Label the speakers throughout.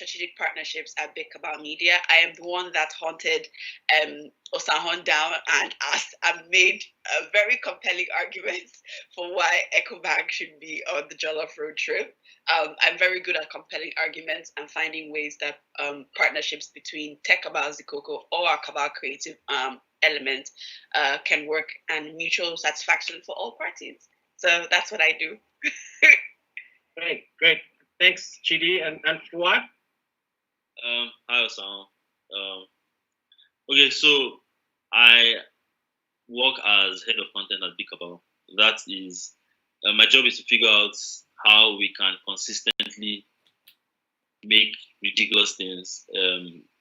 Speaker 1: strategic partnerships at Big Cabal Media. I am the one that hunted Osahon down and asked and made very compelling arguments for why EcoBank should be on the Jollof Road trip. I'm very good at compelling arguments and finding ways that partnerships between Tech Cabal Zikoko or our Cabal creative element can work and mutual satisfaction for all parties. So that's what I do.
Speaker 2: Great. Thanks, Chidi. And Fuad?
Speaker 3: Hi, Osama. Okay, so I work as head of content at Big Cabal. That is, my job is to figure out how we can consistently make ridiculous things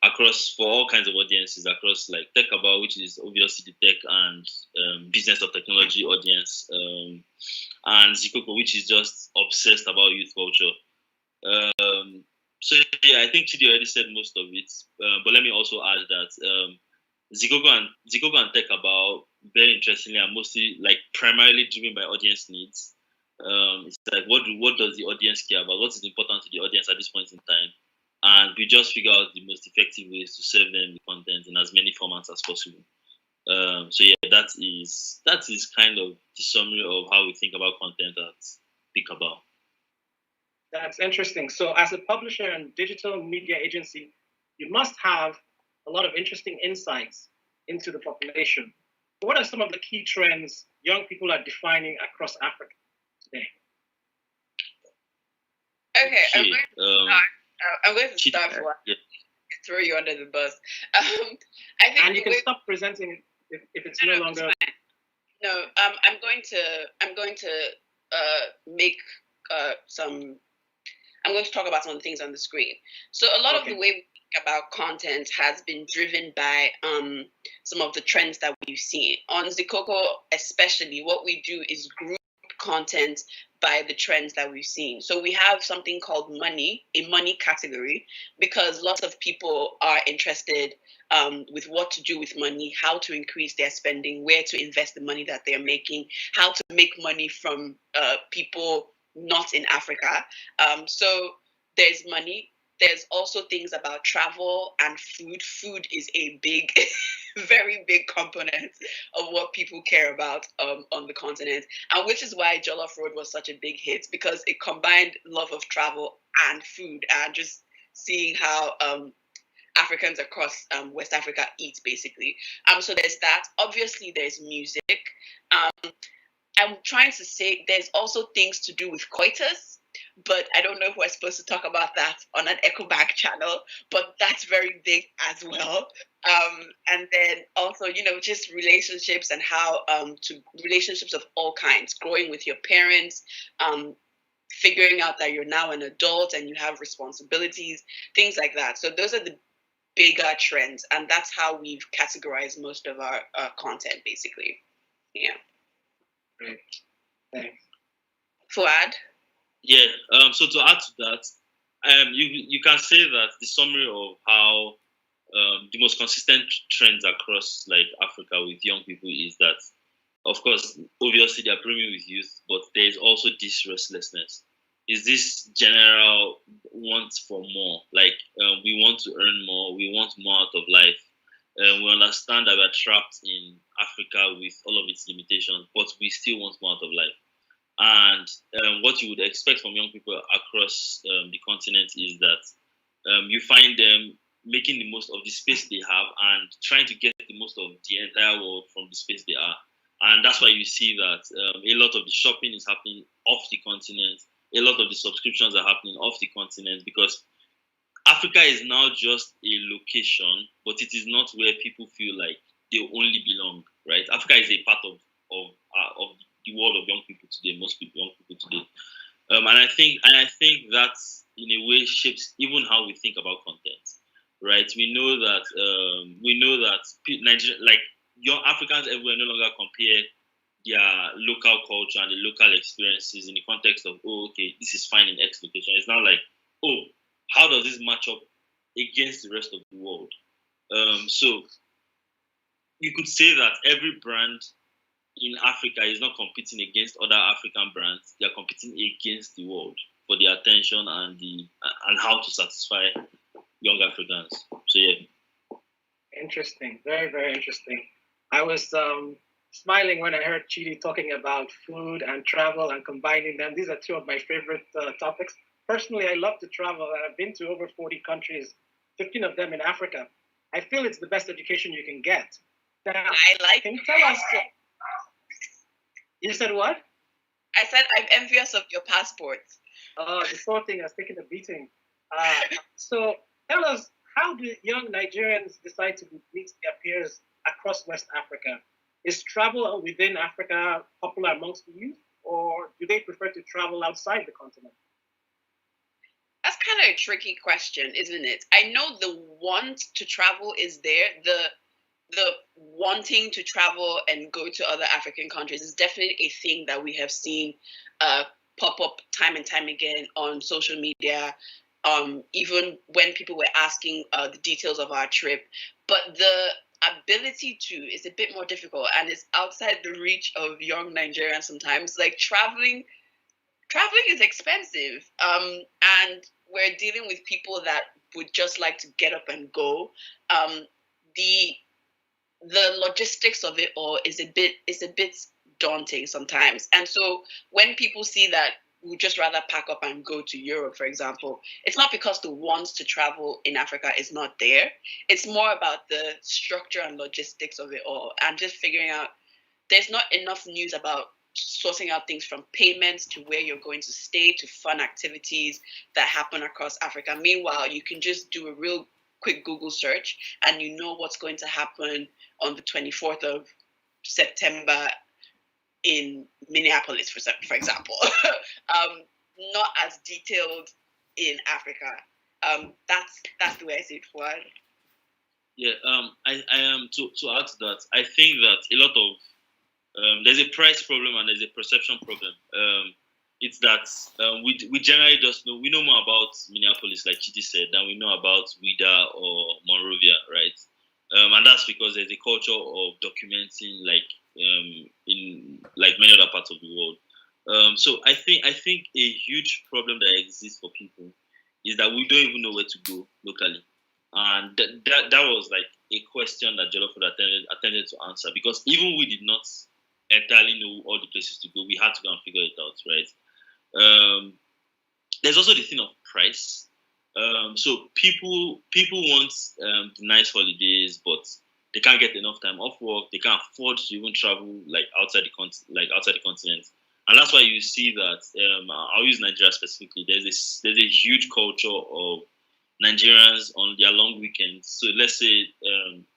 Speaker 3: across for all kinds of audiences, across like Tech Cabal, which is obviously the tech and business of technology audience, and Zikoko, which is just obsessed about youth culture. So yeah, I think Chidi already said most of it, but let me also add that Zikoko and Tech Cabal, very interestingly, are mostly like primarily driven by audience needs. It's like what does the audience care about? What is important to the audience at this point in time? And we just figure out the most effective ways to serve them the content in as many formats as possible. So yeah, that is kind of the summary of how we think about content at Big Cabal.
Speaker 2: That's interesting. So as a publisher and digital media agency, you must have a lot of interesting insights into the population. What are some of the key trends young people are defining across Africa today?
Speaker 1: Okay, I'm going to start for throw you under the bus. I think,
Speaker 2: and you can stop presenting if it's no longer.
Speaker 1: No, I'm going to make some. I'm going to talk about some of the things on the screen. So a lot of the way we think about content has been driven by some of the trends that we've seen. On Zikoko especially, what we do is group content by the trends that we've seen. So we have something called money, a money category, because lots of people are interested with what to do with money, how to increase their spending, where to invest the money that they're making, how to make money from people not in Africa. So there's money. There's also things about travel and food. Food is a big, very big component of what people care about on the continent. And which is why Jollof Road was such a big hit, because it combined love of travel and food and just seeing how Africans across West Africa eat, basically. So there's that. Obviously, there's music. I'm trying to say there's also things to do with coitus, but I don't know if we're supposed to talk about that on an EcoBank channel, but that's very big as well. And then also, just relationships and how to relationships of all kinds, growing with your parents, figuring out that you're now an adult and you have responsibilities, things like that. So those are the bigger trends, and that's how we've categorized most of our content, basically. Yeah.
Speaker 2: Great. Thanks.
Speaker 1: Fuad?
Speaker 3: Yeah. So to add to that, you can say that the summary of how the most consistent trends across like Africa with young people is that, of course, obviously they are brimming with youth, but there is also this restlessness. Is this general want for more? Like we want to earn more, we want more out of life. We understand that we are trapped in Africa with all of its limitations, but we still want more out of life. And what you would expect from young people across the continent is that you find them making the most of the space they have and trying to get the most of the entire world from the space they are. And that's why you see that a lot of the shopping is happening off the continent. A lot of the subscriptions are happening off the continent because Africa is now just a location, but it is not where people feel like they only belong, right? Africa is a part of the world of young people today, young people today. And I think that in a way shapes even how we think about content, right? We know that Nigeria, like young Africans everywhere, no longer compare their local culture and the local experiences in the context of, this is fine in X location. It's not like, how does this match up against the rest of the world? So you could say that every brand in Africa is not competing against other African brands. They are competing against the world for the attention and how to satisfy young Africans. So yeah.
Speaker 2: Interesting. Very, very interesting. I was smiling when I heard Chidi talking about food and travel and combining them. These are two of my favorite topics. Personally, I love to travel. I've been to over 40 countries, 15 of them in Africa. I feel it's the best education you can get. Now, can you tell us? You said what?
Speaker 1: I said I'm envious of your passports.
Speaker 2: Oh, the poor thing has taken a beating. So tell us, how do young Nigerians decide to meet their peers across West Africa? Is travel within Africa popular amongst the youth, or do they prefer to travel outside the continent?
Speaker 1: That's kind of a tricky question, isn't it? I know the want to travel is there. The wanting to travel and go to other African countries is definitely a thing that we have seen pop up time and time again on social media. Even when people were asking the details of our trip, but the ability to is a bit more difficult, and it's outside the reach of young Nigerians sometimes. Like traveling is expensive, and we're dealing with people that would just like to get up and go. The logistics of it all is a bit daunting sometimes, and so when people see that would just rather pack up and go to Europe, for example, it's not because the wants to travel in Africa is not there. It's more about the structure and logistics of it all, and just figuring out there's not enough news about sorting out things from payments to where you're going to stay to fun activities that happen across Africa. Meanwhile, you can just do a real quick Google search and you know what's going to happen on the 24th of September in Minneapolis, for example. Not as detailed in Africa. That's the way I see it, Fuad.
Speaker 3: Yeah, I am to add to that. I think that a lot of there's a price problem and there's a perception problem. It's that we generally just know, we know more about Minneapolis, like Chidi said, than we know about Ouida or Monrovia, right? And that's because there's a culture of documenting, like in like many other parts of the world. So I think a huge problem that exists for people is that we don't even know where to go locally, and that was like a question that Jollof attended to answer, because even we did not entirely know all the places to go. We had to go and figure it out, right? There's also the thing of price. So people want the nice holidays, but they can't get enough time off work. They can't afford to even travel like outside the continent, and that's why you see that. I'll use Nigeria specifically. There's a huge culture of Nigerians on their long weekends. So let's say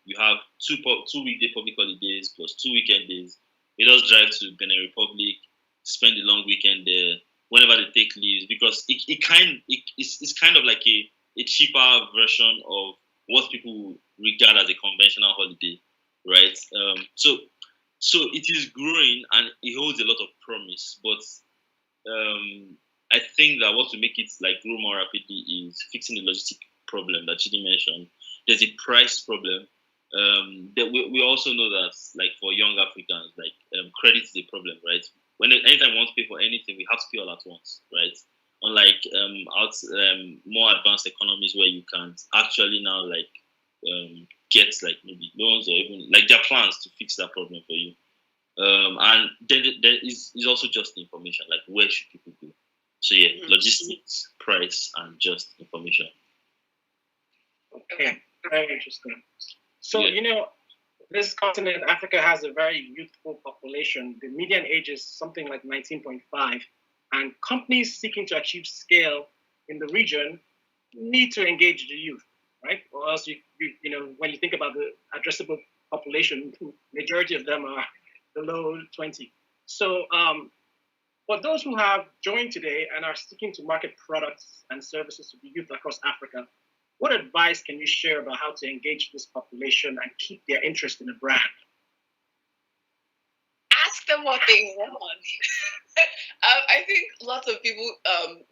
Speaker 3: you have two weekday public holidays plus 2 weekend days. They just drive to Benin Republic, spend the long weekend there whenever they take leaves, because it's kind of like a cheaper version of what people regard as a conventional holiday, right? So it is growing and it holds a lot of promise, but I think that what will make it like grow more rapidly is fixing the logistic problem that Chidi mentioned. There's a price problem. That we also know that, like for young Africans, like credit is a problem, right? Anytime we want to pay for anything, we have to pay all at once, right? Unlike more advanced economies where you can actually now like get like maybe loans or even like there are plans to fix that problem for you. And then there is also just information, like where should people go? So yeah, logistics, price, and just information.
Speaker 2: Okay, very interesting. So, this continent, Africa, has a very youthful population. The median age is something like 19.5. And companies seeking to achieve scale in the region need to engage the youth, right? Or else, when you think about the addressable population, majority of them are below 20. So, for those who have joined today and are seeking to market products and services to the youth across Africa, what advice can you share about how to engage this population and keep their interest in the brand?
Speaker 1: Ask them what they want. I think lots of people,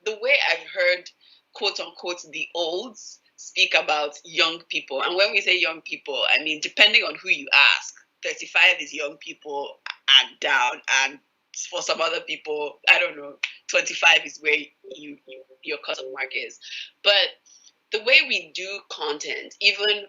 Speaker 1: the way I've heard, quote unquote, the olds speak about young people. And when we say young people, I mean, depending on who you ask, 35 is young people and down, and for some other people, I don't know, 25 is where your cut-off mark is. But the way we do content, even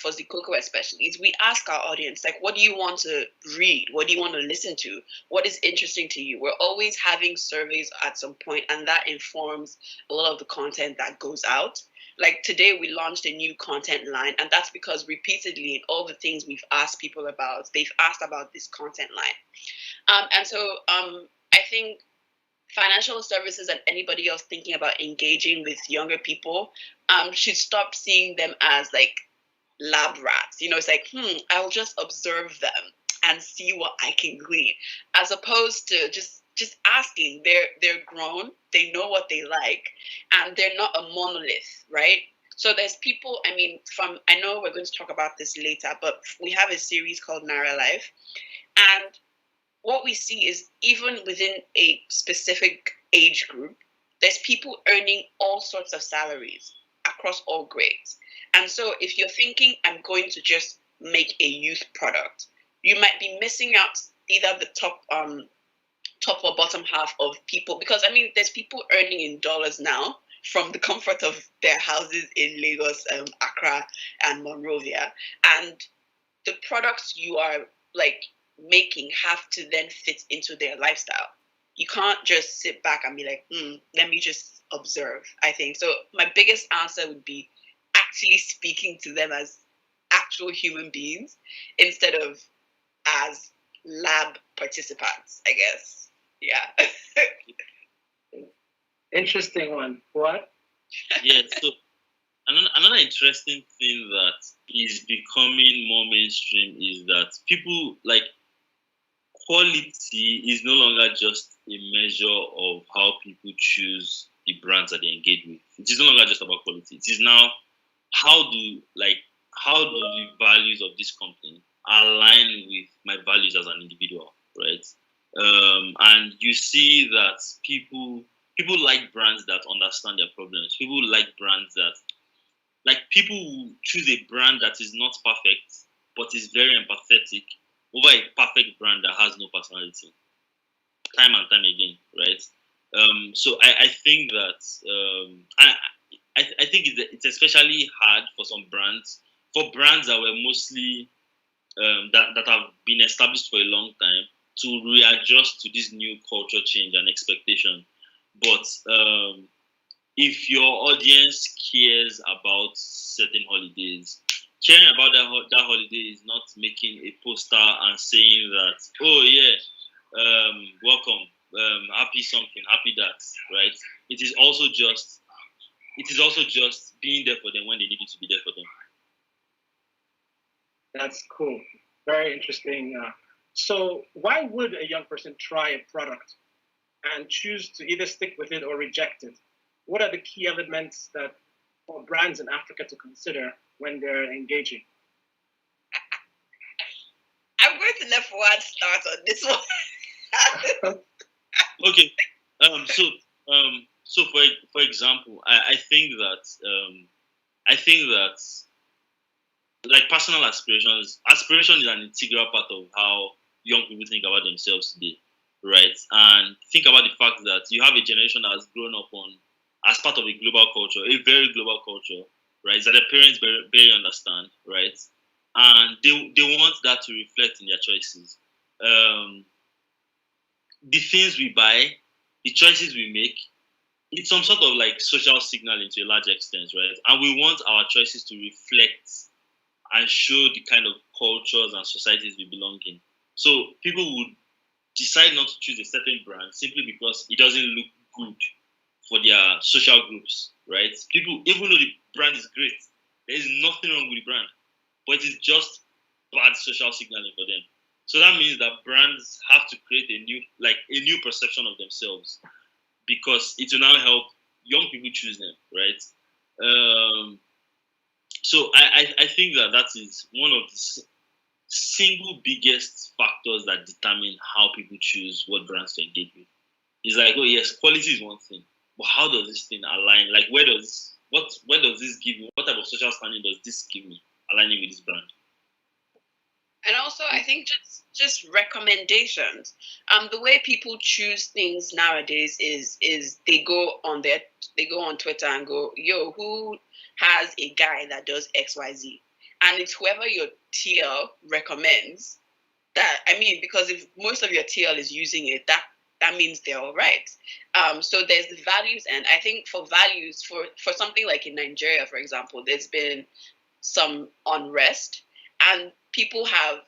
Speaker 1: for Zikoko especially, is we ask our audience, like, what do you want to read? What do you want to listen to? What is interesting to you? We're always having surveys at some point, and that informs a lot of the content that goes out. Like today, we launched a new content line, and that's because repeatedly in all the things we've asked people about, they've asked about this content line. And so I think financial services and anybody else thinking about engaging with younger people should stop seeing them as like lab rats. It's like, I'll just observe them and see what I can glean, as opposed to just asking. They're grown, they know what they like, and they're not a monolith, right? So there's people, I know we're going to talk about this later, but we have a series called Naira Life, and what we see is even within a specific age group, there's people earning all sorts of salaries across all grades. And so if you're thinking, I'm going to just make a youth product, you might be missing out either the top or bottom half of people, because there's people earning in dollars now from the comfort of their houses in Lagos, Accra, and Monrovia. And the products you are like making have to then fit into their lifestyle. You can't just sit back and be like, let me just observe, I think. So my biggest answer would be actually speaking to them as actual human beings instead of as lab participants, I guess. Yeah.
Speaker 2: Interesting one. What?
Speaker 3: Yeah, so another interesting thing that is becoming more mainstream is that people like quality is no longer just a measure of how people choose the brands that they engage with. It is no longer just about quality. It is now how do the values of this company align with my values as an individual, right? And you see that people like brands that understand their problems. People like brands that, like, people who choose a brand that is not perfect but is very empathetic over a perfect brand that has no personality, time and time again, right? So I think that I think it's especially hard for some brands, for brands that were mostly that have been established for a long time, to readjust to this new culture change and expectation. But if your audience cares about certain holidays, caring about that holiday is not making a poster and saying that, oh yeah, welcome, happy something, happy that, right? It is also just being there for them when they need you to be there for them.
Speaker 2: That's cool. Very interesting. So why would a young person try a product and choose to either stick with it or reject it? What are the key elements that for brands in Africa to consider when they're engaging?
Speaker 1: I'm going to let Fuad start on this one.
Speaker 3: Okay. So for example, I think that like personal aspiration is an integral part of how young people think about themselves today, right? And think about the fact that you have a generation that has grown up as part of a global culture, a very global culture, right? That their parents barely understand, right? And they want that to reflect in their choices. The things we buy, the choices we make, it's some sort of like social signaling to a large extent, right? And we want our choices to reflect and show the kind of cultures and societies we belong in. So people would decide not to choose a certain brand simply because it doesn't look good for their social groups, right? People, even though the brand is great, there is nothing wrong with the brand, but it is just bad social signaling for them. So that means that brands have to create a new perception of themselves, because it will now help young people choose them, right? So I think that is one of the single biggest factors that determine how people choose what brands to engage with. It's like, oh yes, quality is one thing, but how does this thing align? Like, where does this give me? What type of social standing does this give me aligning with this brand?
Speaker 1: And also, I think just recommendations. The way people choose things nowadays is they go on Twitter and go, "Yo, who has a guy that does X Y Z?" And it's whoever your TL recommends. That I mean, because if most of your TL is using it, that means they're all right. So there's the values, and I think for values, for something like in Nigeria, for example, there's been some unrest, and people have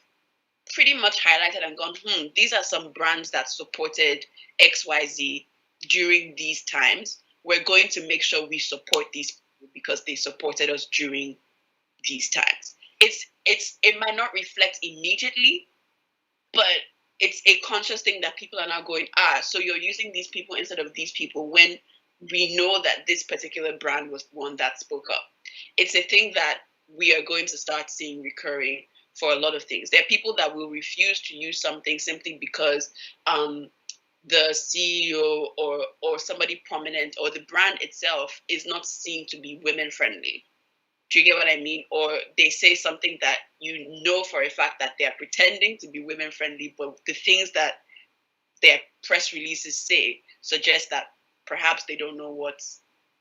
Speaker 1: pretty much highlighted and gone, these are some brands that supported XYZ during these times. We're going to make sure we support these people because they supported us during these times. It might not reflect immediately, but it's a conscious thing that people are now going, so you're using these people instead of these people when we know that this particular brand was the one that spoke up. It's a thing that we are going to start seeing recurring for a lot of things. There are people that will refuse to use something simply because the CEO or somebody prominent or the brand itself is not seen to be women friendly. Do you get what I mean? Or they say something that you know for a fact that they are pretending to be women friendly, but the things that their press releases say suggest that perhaps they don't know what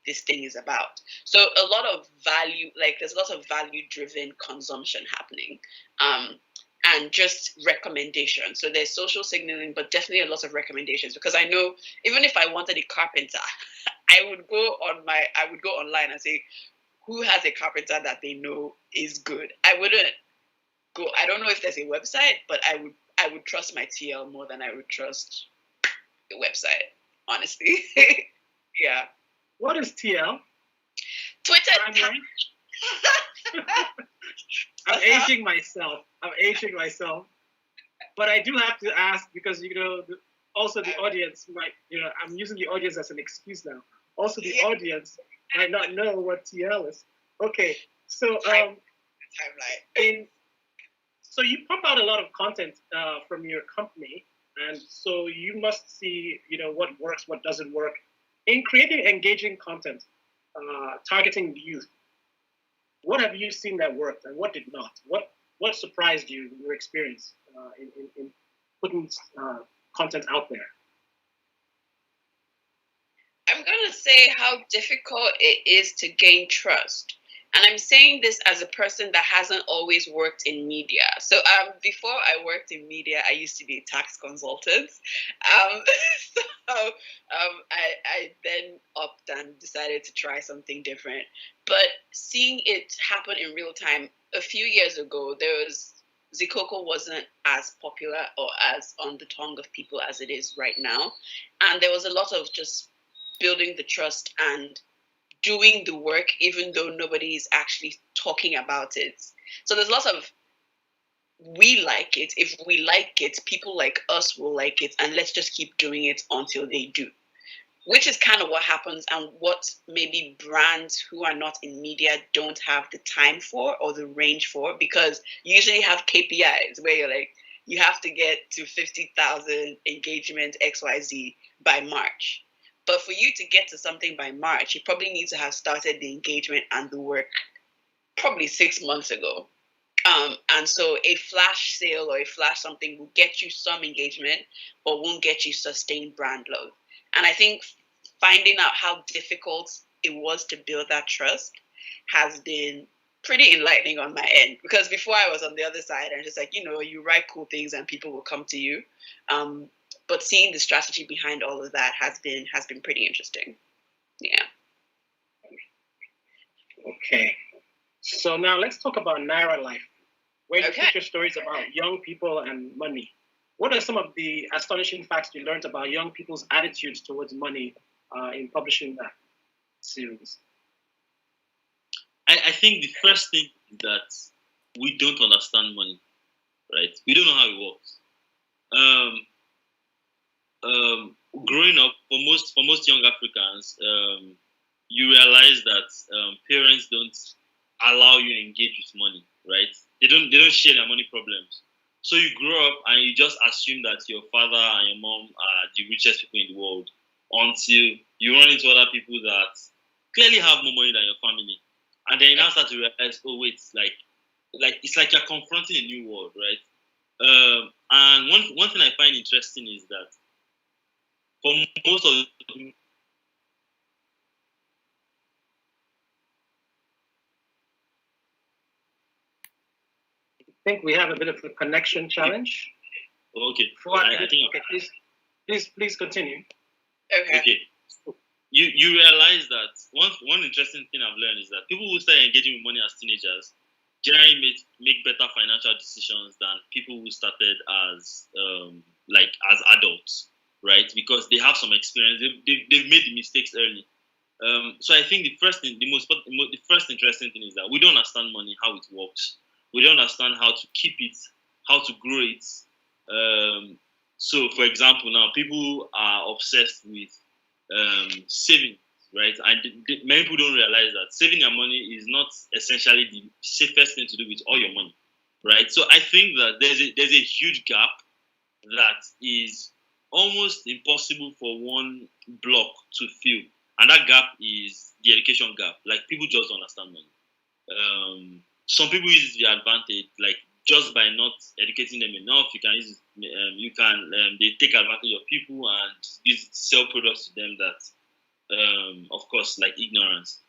Speaker 1: this thing is about. So a lot of value, like there's a lot of value driven consumption happening. And just recommendations. So there's social signaling, but definitely a lot of recommendations because I know even if I wanted a carpenter, I would go online and say, who has a carpenter that they know is good? I wouldn't go. I don't know if there's a website, but I would trust my TL more than I would trust the website. Honestly, yeah.
Speaker 2: What is TL?
Speaker 1: Twitter.
Speaker 2: I'm aging myself. But I do have to ask because also the audience might I'm using the audience as an excuse now. Also, the audience might not know what TL is. Okay, so
Speaker 1: timeline.
Speaker 2: So you pump out a lot of content from your company, and so you must see what works, what doesn't work in creating engaging content, targeting youth. What have you seen that worked, and what did not? What surprised you in your experience in putting content out there?
Speaker 1: I'm going to say how difficult it is to gain trust. And I'm saying this as a person that hasn't always worked in media. So before I worked in media, I used to be a tax consultant. I then upped and decided to try something different. But seeing it happen in real time, a few years ago, Zikoko wasn't as popular or as on the tongue of people as it is right now. And there was a lot of just building the trust and doing the work, even though nobody is actually talking about it. So there's lots of, we like it. If we like it, people like us will like it, and let's just keep doing it until they do. Which is kind of what happens and what maybe brands who are not in media don't have the time for or the range for, because you usually have KPIs where you're like, you have to get to 50,000 engagement XYZ by March. But for you to get to something by March, you probably need to have started the engagement and the work probably 6 months ago. And so a flash sale or a flash something will get you some engagement, but won't get you sustained brand love. And I think finding out how difficult it was to build that trust has been pretty enlightening on my end. Because before I was on the other side, and just like, you write cool things and people will come to you. But seeing the strategy behind all of that has been pretty interesting. Yeah.
Speaker 2: Okay. So now let's talk about Naira Life, where you feature stories about young people and money. What are some of the astonishing facts you learned about young people's attitudes towards money in publishing that series?
Speaker 3: I think the first thing is that we don't understand money, right? We don't know how it works. Growing up, for most young Africans, you realize that parents don't allow you to engage with money, right? They don't share their money problems. So you grow up and you just assume that your father and your mom are the richest people in the world until you run into other people that clearly have more money than your family. And then you now start to realize, oh wait, like like it's like you're confronting a new world, right? And one thing I find interesting is that for most of
Speaker 2: I think we have a bit of a connection challenge.
Speaker 3: okay,
Speaker 2: I think okay, please continue.
Speaker 3: Okay. You realize that one interesting thing I've learned is that people who start engaging with money as teenagers generally make better financial decisions than people who started as as adults, right? Because they have some experience. They've made the mistakes early. So I think the first interesting thing is that we don't understand money, how it works. We don't understand how to keep it, how to grow it. So, for example, now people are obsessed with saving, right? And many people don't realize that saving your money is not essentially the safest thing to do with all your money, right? So I think that there's a huge gap that is almost impossible for one block to fill, and that gap is the education gap. Like people just don't understand money. Some people use the advantage, like just by not educating them enough, they take advantage of people and sell products to them that, of course, like ignorance.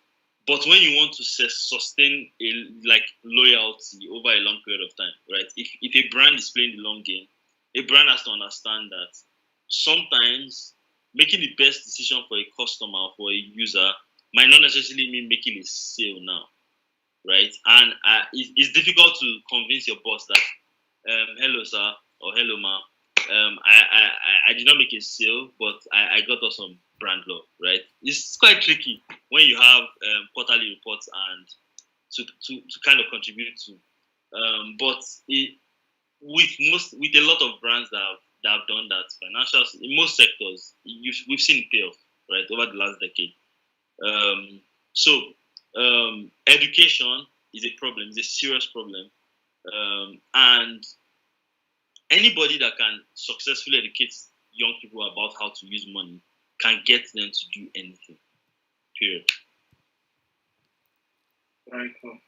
Speaker 3: But when you want to sustain loyalty over a long period of time, right? If a brand is playing the long game, a brand has to understand that sometimes making the best decision for a customer or for a user might not necessarily mean making a sale now, right? And it's difficult to convince your boss that, hello sir or hello ma, I did not make a sale, but I got us some brand law, right? It's quite tricky when you have quarterly reports and to kind of contribute to. But with a lot of brands that have done that, financials in most sectors, we've seen it pay off, right, over the last decade. So education is a problem, it's a serious problem, and anybody that can successfully educate young people about how to use money can get them to do anything. Period.
Speaker 2: Very cool.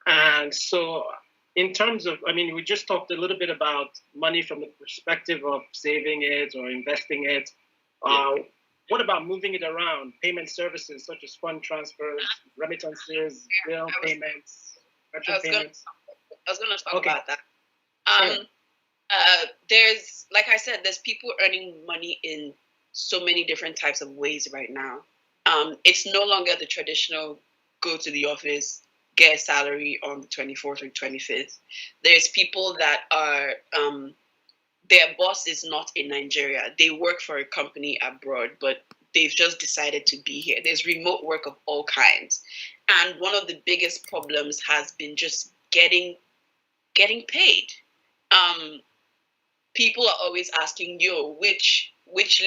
Speaker 2: And so, in terms of, we just talked a little bit about money from the perspective of saving it or investing it. What about moving it around? Payment services such as fund transfers, remittances, bill payments, merchant payments.
Speaker 1: I was going to talk about that. There's, like I said, there's people earning money in so many different types of ways right now. It's no longer the traditional go to the office, get a salary on the 24th or 25th. There's people that are, their boss is not in Nigeria. They work for a company abroad, but they've just decided to be here. There's remote work of all kinds. And one of the biggest problems has been just getting paid. People are always asking, which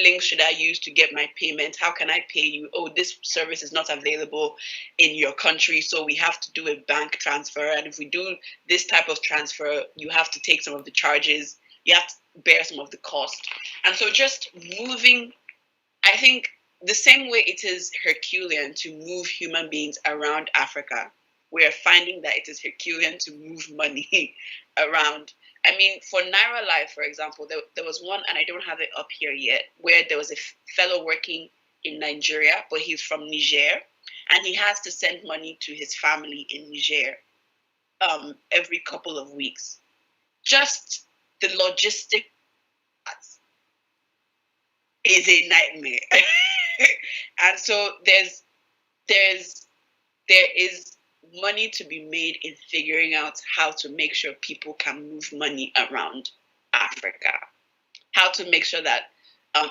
Speaker 1: link should I use to get my payment? How can I pay you? Oh, this service is not available in your country, so we have to do a bank transfer. And if we do this type of transfer, you have to take some of the charges. You have to bear some of the cost. And so just moving, I think the same way it is Herculean to move human beings around Africa, we are finding that it is Herculean to move money around. I mean, for Naira Life, for example, there was one, and I don't have it up here yet, where there was a fellow working in Nigeria, but he's from Niger, and he has to send money to his family in Niger every couple of weeks. Just the logistic is a nightmare. And so there is money to be made in figuring out how to make sure people can move money around Africa, how to make sure that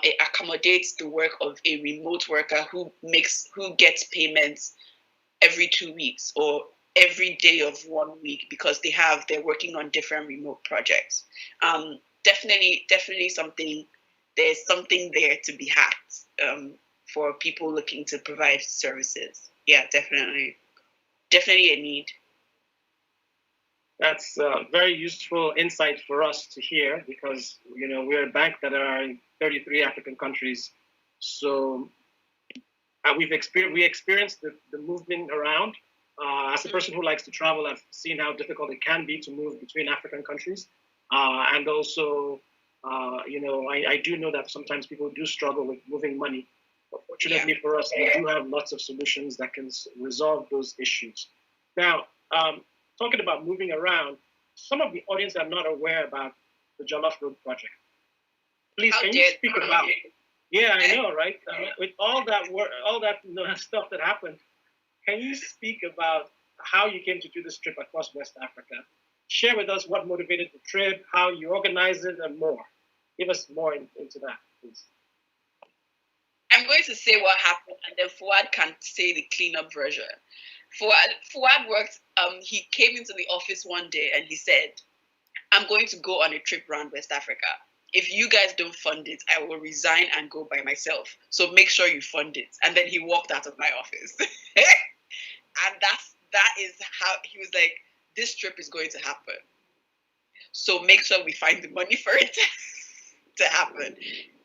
Speaker 1: it accommodates the work of a remote worker who gets payments every 2 weeks or every day of 1 week because they're working on different remote projects. Definitely something. There's something there to be had for people looking to provide services. Yeah, definitely a need.
Speaker 2: That's very useful insight for us to hear because we're a bank that are in 33 African countries, so we experienced the movement around, As a person who likes to travel, I've seen how difficult it can be to move between African countries. And also, I do know that sometimes people do struggle with moving money. But fortunately for us, we do have lots of solutions that can resolve those issues. Now, talking about moving around, some of the audience are not aware about the Jollof Road project. Please, can you speak about it? Yeah, I know, right? With all that work, all that stuff that happened, can you speak about how you came to do this trip across West Africa? Share with us what motivated the trip, how you organized it, and more. Give us more into that, please.
Speaker 1: I'm going to say what happened, and then Fuad can say the cleanup version. Fuad worked. He came into the office one day and he said, "I'm going to go on a trip around West Africa. If you guys don't fund it, I will resign and go by myself. So make sure you fund it." And then he walked out of my office. And that is how he was like, "This trip is going to happen. So make sure we find the money for it to happen."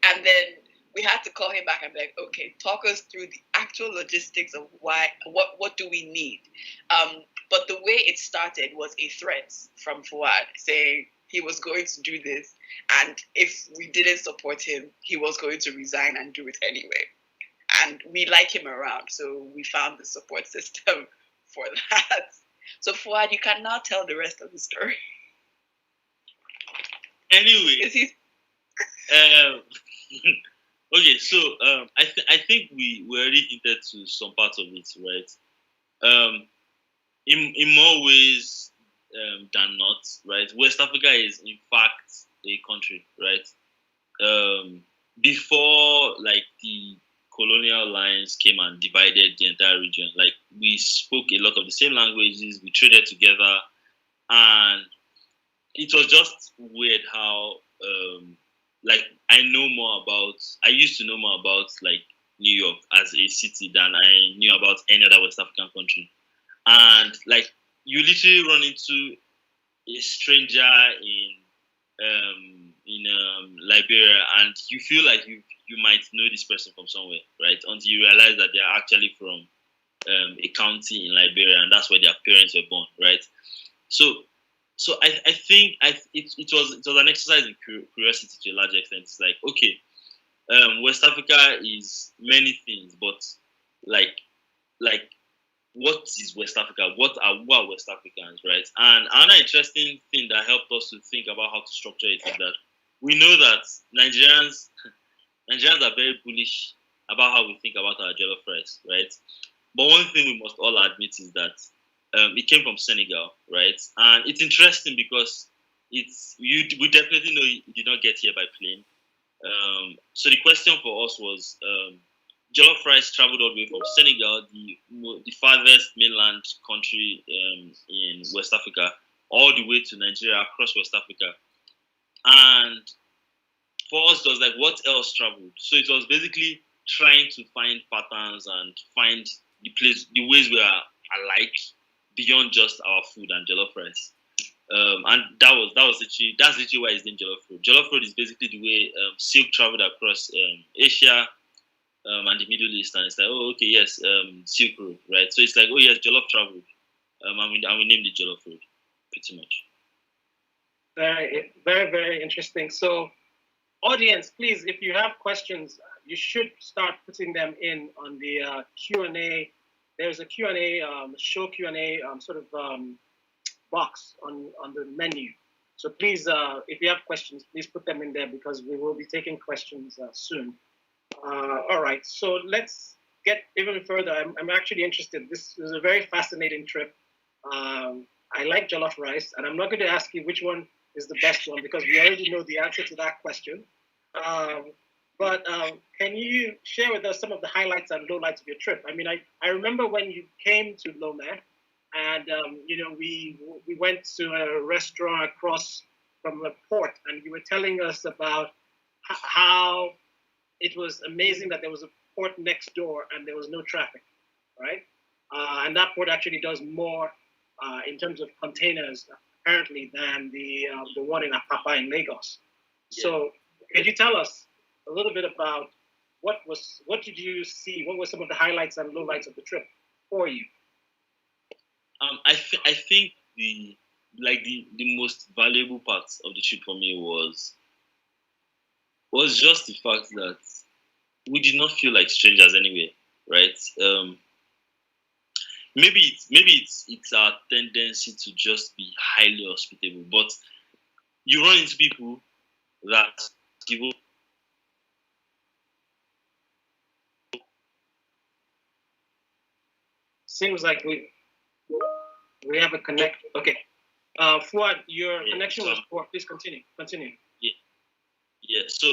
Speaker 1: And then we had to call him back and be like, "Okay, talk us through the actual logistics of what do we need?" But the way it started was a threat from Fuad saying he was going to do this, and if we didn't support him, he was going to resign and do it anyway. And we like him around, so we found the support system for that. So Fuad, you can now tell the rest of the story.
Speaker 3: Anyway, okay, so I think we already hinted to some parts of it, right? In more ways than not, right? West Africa is in fact a country, right? Before like the colonial lines came and divided the entire region, like we spoke a lot of the same languages, we traded together, and it was just weird how like I used to know more about like New York as a city than I knew about any other West African country. And like you literally run into a stranger in Liberia, and you feel like you might know this person from somewhere, right? Until you realize that they are actually from a county in Liberia, and that's where their parents were born, right? So I think it was an exercise in curiosity to a large extent. It's like, okay, West Africa is many things, but like what is West Africa? Who are West Africans, right? And another interesting thing that helped us to think about how to structure it is that we know that Nigerians are very bullish about how we think about our jollof rice, right? But one thing we must all admit is that it came from Senegal, right? And it's interesting because we definitely know it did not get here by plane. So the question for us was, jollof rice traveled all the way from Senegal, the farthest mainland country in West Africa, all the way to Nigeria, across West Africa. And for us, it was like, what else traveled? So it was basically trying to find patterns and find the ways we are alike beyond just our food and jollof rice. And that's literally why it's named Jollof Road. Jollof Road is basically the way silk traveled across Asia and the Middle East, and it's like, oh, okay, yes, Silk Road, right? So it's like, oh, yes, Jollof traveled, and we named it Jollof Road, pretty much.
Speaker 2: Very, very, very interesting. So, audience, please, if you have questions, you should start putting them in on the Q&A. There's a Q&A, show Q&A box on the menu. So please, if you have questions, please put them in there because we will be taking questions soon. All right, so let's get even further. I'm actually interested. This is a very fascinating trip. I like jollof rice, and I'm not going to ask you which one is the best one because we already know the answer to that question. But can you share with us some of the highlights and lowlights of your trip? I mean, I remember when you came to Lomé, and we went to a restaurant across from the port, and you were telling us about how it was amazing that there was a port next door and there was no traffic, right? And that port actually does more in terms of containers, apparently, than the one in Apapa in Lagos. Yeah. So, could you tell us a little bit about what did you see? What were some of the highlights and lowlights of the trip for you?
Speaker 3: I think the most valuable part of the trip for me was just the fact that we did not feel like strangers anyway, right? Maybe it's our tendency to just be highly hospitable, but you run into people that give.
Speaker 2: Seems like we have a connect. Okay. Fuad, your connection was poor. Please continue. Continue.
Speaker 3: Yeah. So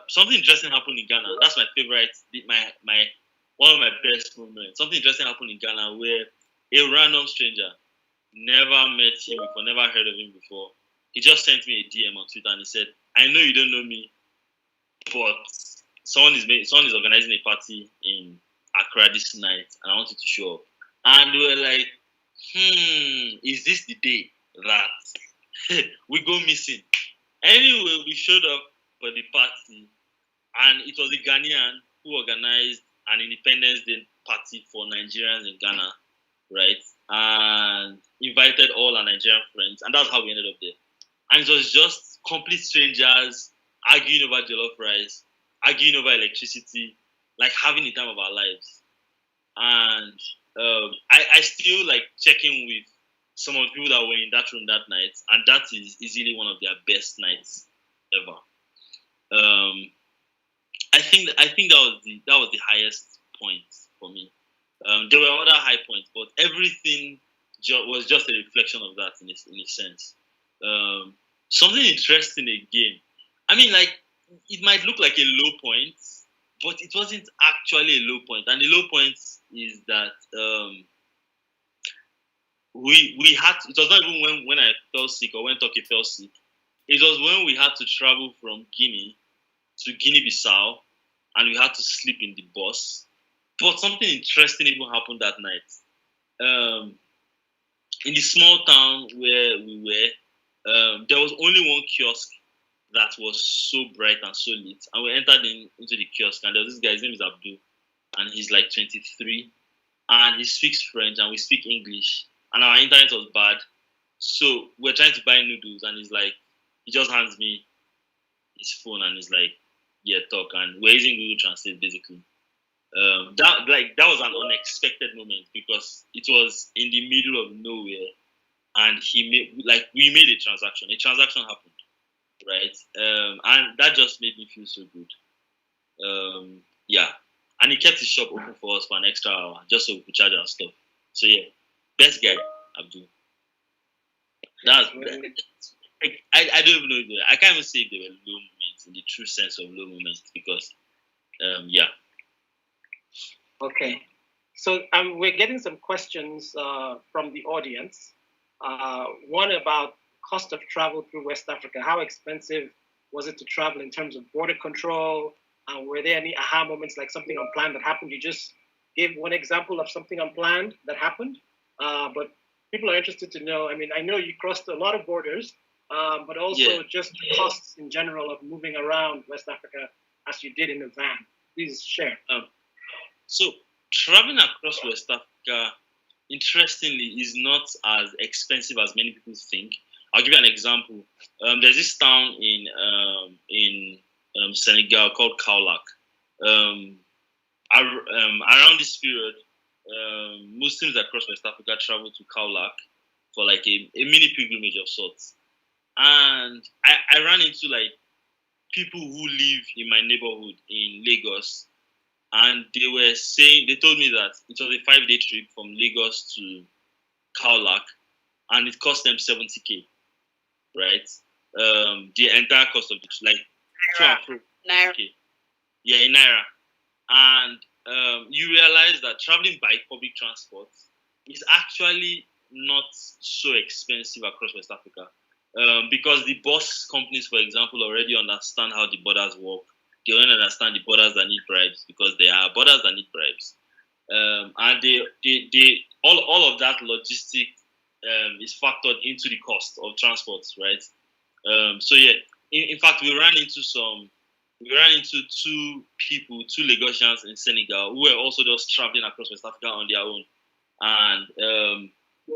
Speaker 3: something interesting happened in Ghana. That's my favorite. My one of my best moments. Something interesting happened in Ghana where a random stranger, never met him before, never heard of him before. He just sent me a DM on Twitter and he said, "I know you don't know me, but someone is organizing a party in Accra this night, and I want you to show up." And we were like, is this the day that we go missing? Anyway, we showed up for the party, and it was a Ghanaian who organized an Independence Day party for Nigerians in Ghana, right? And invited all our Nigerian friends, and that's how we ended up there. And it was just complete strangers arguing over jollof rice, arguing over electricity, like having the time of our lives. And I still like checking with some of the people that were in that room that night, and that is easily one of their best nights ever. I think that was the highest point for me. There were other high points, but everything was just a reflection of that in a sense. Something interesting again. I mean, like it might look like a low point, but it wasn't actually a low point. And the low point is that we had to, it was not even when I fell sick or when Turkey fell sick. It was when we had to travel from Guinea to Guinea-Bissau, and we had to sleep in the bus. But something interesting even happened that night. In the small town where we were, there was only one kiosk that was so bright and so lit. And we entered into the kiosk, and there was this guy, his name is Abdul, and he's like 23, and he speaks French, and we speak English, and our internet was bad. So we're trying to buy noodles, and he just hands me his phone, and he's like, "Yeah, talk." And we're using Google Translate basically. That was an unexpected moment because it was in the middle of nowhere, and we made a transaction. A transaction happened, right? And that just made me feel so good. Yeah, and he kept his shop open for us for an extra hour just so we could charge our stuff. So yeah, best guy, Abdul. That's I don't even know. I can't even say if they were low moments in the true sense of low moments because, yeah.
Speaker 2: Okay, so we're getting some questions from the audience. One about cost of travel through West Africa. How expensive was it to travel in terms of border control? Were there any aha moments, like something unplanned that happened? You just gave one example of something unplanned that happened, but people are interested to know. I mean, I know you crossed a lot of borders, but also just the costs in general of moving around West Africa as you did in a van. Please share.
Speaker 3: So traveling across West Africa, interestingly, is not as expensive as many people think. I'll give you an example. There's this town in Senegal called Kaolack. Around this period, Muslims across West Africa travel to Kaolack for like a mini pilgrimage of sorts. And I ran into like people who live in my neighborhood in Lagos, and they told me that it was a 5-day trip from Lagos to Kaolack, and it cost them 70K, right? The entire cost of the trip, like
Speaker 1: Naira.
Speaker 3: Yeah, in Naira. And you realize that traveling by public transport is actually not so expensive across West Africa. Because the bus companies, for example, already understand how the borders work. They don't understand the borders that need bribes because there are borders that need bribes. And they all of that logistic is factored into the cost of transport, right? So yeah, in fact, we ran into two Lagosians in Senegal who were also just traveling across West Africa on their own, and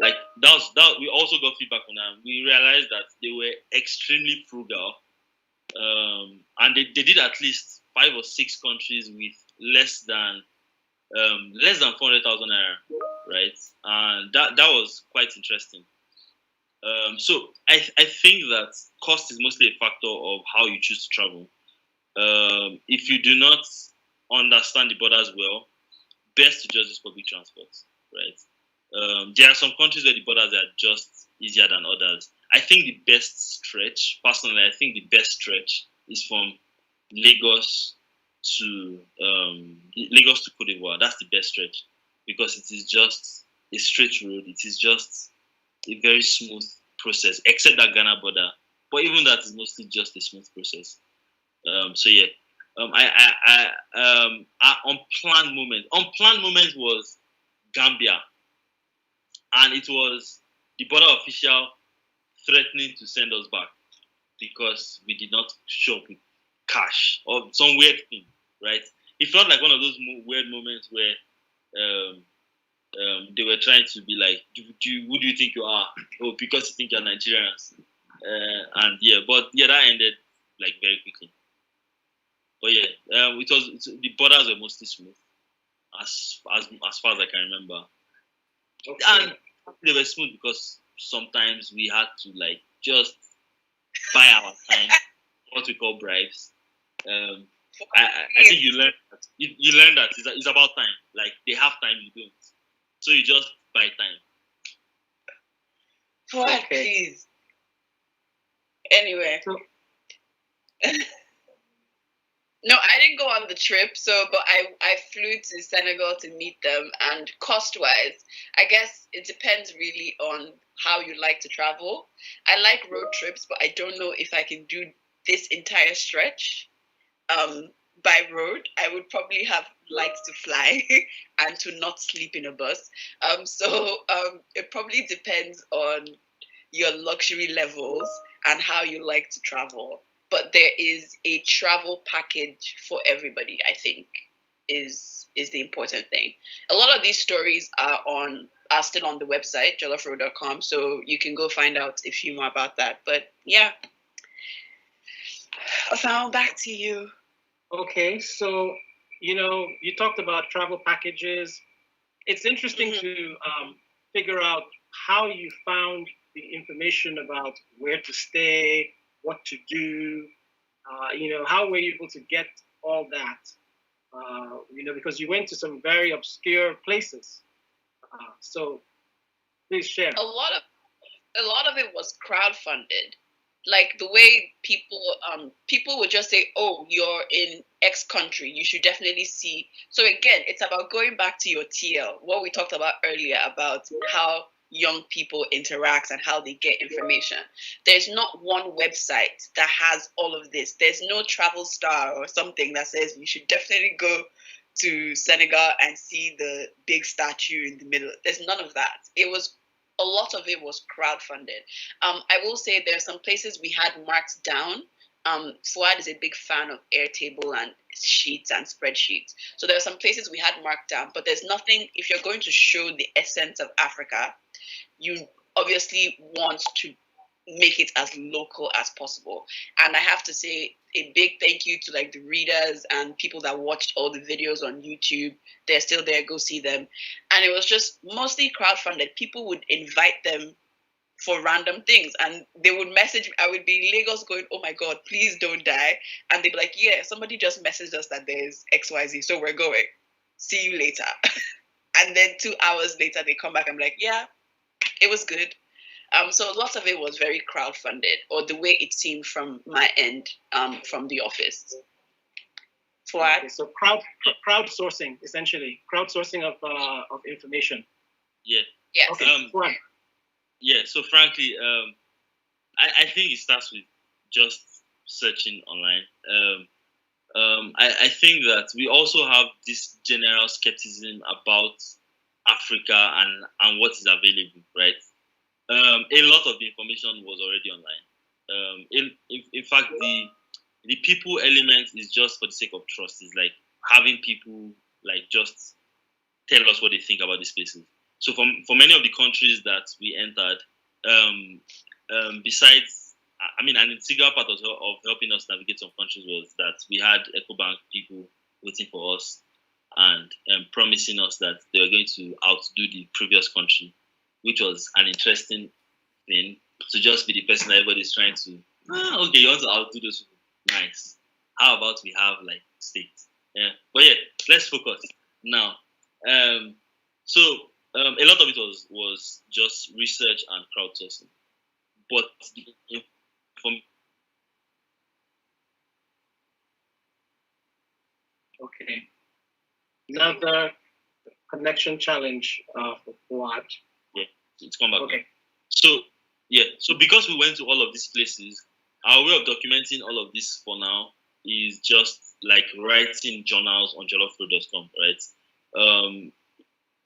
Speaker 3: like that. We also got feedback on that. We realized that they were extremely frugal, and they did at least 5 or 6 countries with less than 400,000 naira, right? And that was quite interesting. So I think that cost is mostly a factor of how you choose to travel. If you do not understand the borders well, best to just use public transport, right? There are some countries where the borders are just easier than others. I think the best stretch, personally, I think the best stretch is from Lagos Lagos to Cote d'Ivoire. That's the best stretch because it is just a straight road. It is just a very smooth process, except that Ghana border. But even that is mostly just a smooth process. So yeah, unplanned moment. Unplanned moment was Gambia, and it was the border official threatening to send us back because we did not show up with cash or some weird thing, right? It felt like one of those weird moments where they were trying to be like, who do you think you are? Oh, because you think you're Nigerians. And yeah, but yeah, that ended like very quickly. But yeah, the borders were mostly smooth, as far as I can remember. Okay. And they were smooth because sometimes we had to like just buy our time, what we call bribes. I think you learn that it's about time. Like they have time, you don't, so you just buy time.
Speaker 1: What, please? Anyway. No, I didn't go on the trip, but I flew to Senegal to meet them, and cost-wise, I guess it depends really on how you like to travel. I like road trips, but I don't know if I can do this entire stretch by road. I would probably have liked to fly and to not sleep in a bus. So it probably depends on your luxury levels and how you like to travel. But there is a travel package for everybody, I think, is the important thing. A lot of these stories are still on the website, jollofroad.com, so you can go find out a few more about that. But yeah, Osama, back to you.
Speaker 2: Okay, so you talked about travel packages. It's interesting to figure out how you found the information about where to stay, what to do, how were you able to get all that? Because you went to some very obscure places. So please share.
Speaker 1: A lot of it was crowdfunded. Like the way people would just say, "Oh, you're in X country, you should definitely see." So again, it's about going back to your TL, what we talked about earlier about how young people interact and how they get information. There's not one website that has all of this. There's no travel star or something that says you should definitely go to Senegal and see the big statue in the middle. There's none of that. A lot of it was crowdfunded. I will say there are some places we had marked down. Fuad is a big fan of Airtable and sheets and spreadsheets. So there are some places we had marked down, but there's nothing, if you're going to show the essence of Africa, you obviously want to make it as local as possible. And I have to say a big thank you to like the readers and people that watched all the videos on YouTube. They're still there, go see them. And it was just mostly crowdfunded. People would invite them for random things and they would message me. I would be in Lagos going, "Oh my God, please don't die." And they'd be like, "Yeah, somebody just messaged us that there's XYZ, so we're going. See you later." And then 2 hours later they come back and I'm like, "Yeah, it was good." So lots of it was very crowdfunded, or the way it seemed from my end, from the office.
Speaker 2: Okay, so crowdsourcing, essentially, crowdsourcing of information.
Speaker 3: Yeah.
Speaker 1: Yes.
Speaker 2: Okay.
Speaker 3: Yeah. So frankly, I think it starts with just searching online. I think that we also have this general skepticism about Africa and what is available, right? A lot of the information was already online. In fact, the people element is just for the sake of trust. It's like having people like just tell us what they think about these places. So for many of the countries that we entered, besides, I mean, an integral part of helping us navigate some countries was that we had EcoBank people waiting for us and promising us that they were going to outdo the previous country, which was an interesting thing, to just be the person that everybody's trying to, okay, you want to outdo those people. Nice. How about we have like states? Yeah. But yeah, let's focus now. So a lot of it was just research and crowdsourcing. But from
Speaker 2: Okay. Another connection challenge for Fuad.
Speaker 3: Yeah, it's come back.
Speaker 2: Okay.
Speaker 3: So because we went to all of these places, our way of documenting all of this for now is just like writing journals on jolloffroad.com, right?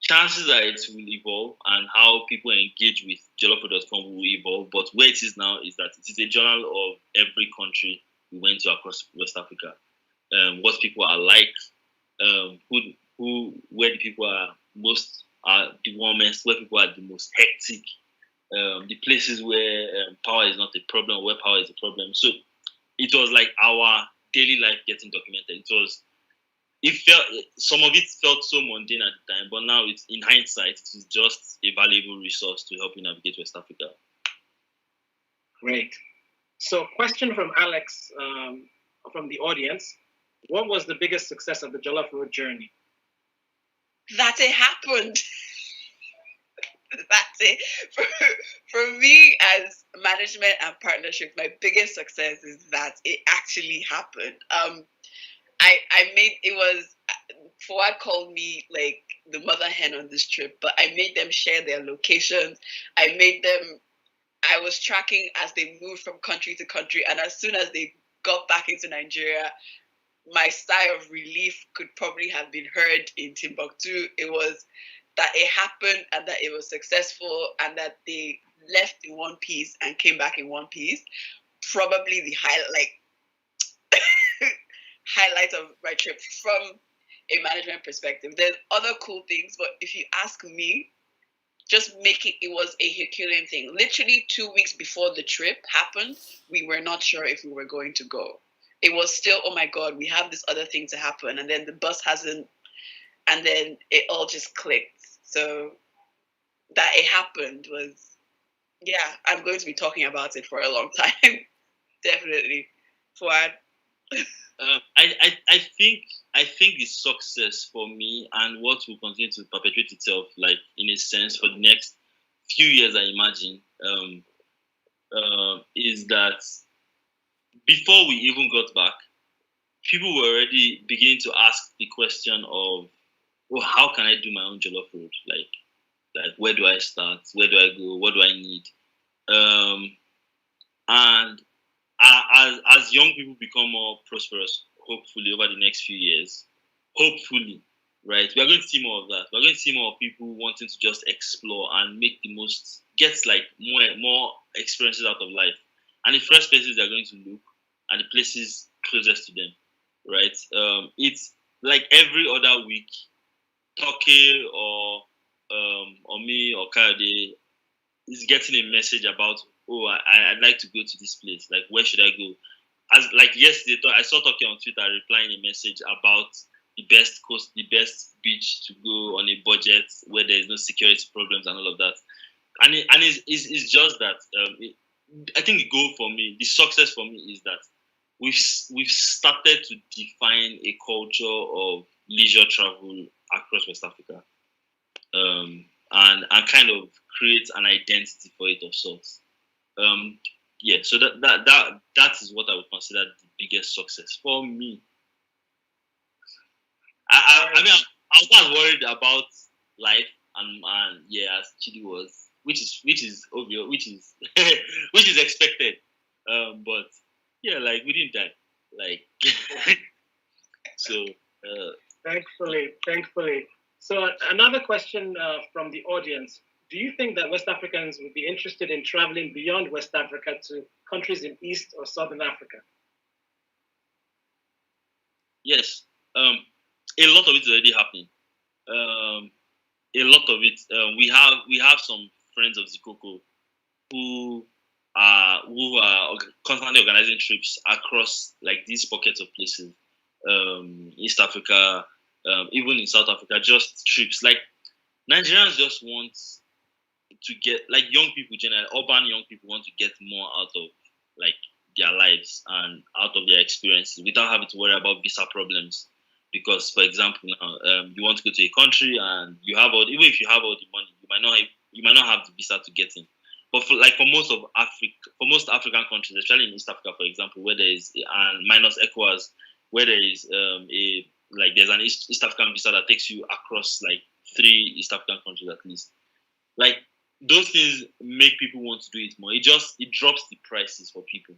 Speaker 3: Chances are it will evolve and how people engage with jolloffroad.com will evolve, but where it is now is that it is a journal of every country we went to across West Africa. What people are like, where the people are the warmest, where people are the most hectic, the places where power is not a problem, where power is a problem. So it was like our daily life getting documented. Some of it felt so mundane at the time, but now it's in hindsight, it is just a valuable resource to help you navigate West Africa.
Speaker 2: Great. So, question from Alex from the audience: what was the biggest success of the Jollof Road journey?
Speaker 1: That it happened. That's it. For me, as management and partnership, my biggest success is that it actually happened. Fuad called me like the mother hen on this trip, but I made them share their locations. I was tracking as they moved from country to country, and as soon as they got back into Nigeria, my sigh of relief could probably have been heard in Timbuktu. It was that it happened and that it was successful and that they left in one piece and came back in one piece. Probably the highlight of my trip from a management perspective. There's other cool things, but if you ask me, just it was a Herculean thing. Literally 2 weeks before the trip happened, we were not sure if we were going to go. It was still, oh my God, we have this other thing to happen. And then the bus hasn't, and then it all just clicked. So that it happened was, yeah, I'm going to be talking about it for a long time. Definitely. Fuad.
Speaker 3: I think the success for me and what will continue to perpetuate itself, like in a sense, for the next few years, I imagine, is that before we even got back, people were already beginning to ask the question of, well, how can I do my own jollof road? Like where do I start? Where do I go? What do I need? And as young people become more prosperous, hopefully over the next few years, hopefully, right, we are going to see more of that. We're going to see more people wanting to just explore and make the most, get like more experiences out of life. And the first places they're going to look are the places closest to them, right? It's like every other week, Toke or me or Kayode is getting a message about, oh, I'd like to go to this place. Like, where should I go? As like yesterday, I saw Toke on Twitter replying a message about the best coast, the best beach to go on a budget where there is no security problems and all of that. And it's just that I think the goal for me, the success for me, is that we've started to define a culture of leisure travel across West Africa, and kind of create an identity for it of sorts. Yeah, so that is what I would consider the biggest success for me. I mean, I was not worried about life, and yeah, as Chidi was, which is obvious, which is which is expected. But yeah, like we didn't die, like so.
Speaker 2: Thankfully. So another question from the audience: do you think that West Africans would be interested in traveling beyond West Africa to countries in East or Southern Africa?
Speaker 3: Yes. A lot of it is already happening. a lot of it. We have some friends of Zikoko who are constantly organizing trips across like these pockets of places, East Africa, even in South Africa, just trips. Like Nigerians just want to get, like, young people, generally urban young people want to get more out of like their lives and out of their experiences without having to worry about visa problems. Because, for example, now you want to go to a country and you have all, even if you have all the money, you might not have the visa to get in. But for most of Africa, for most African countries, especially in East Africa, for example, where there is and minus ECOWAS, where there is there's an East African visa that takes you across like 3 East African countries at least. Like those things make people want to do it more. It drops the prices for people.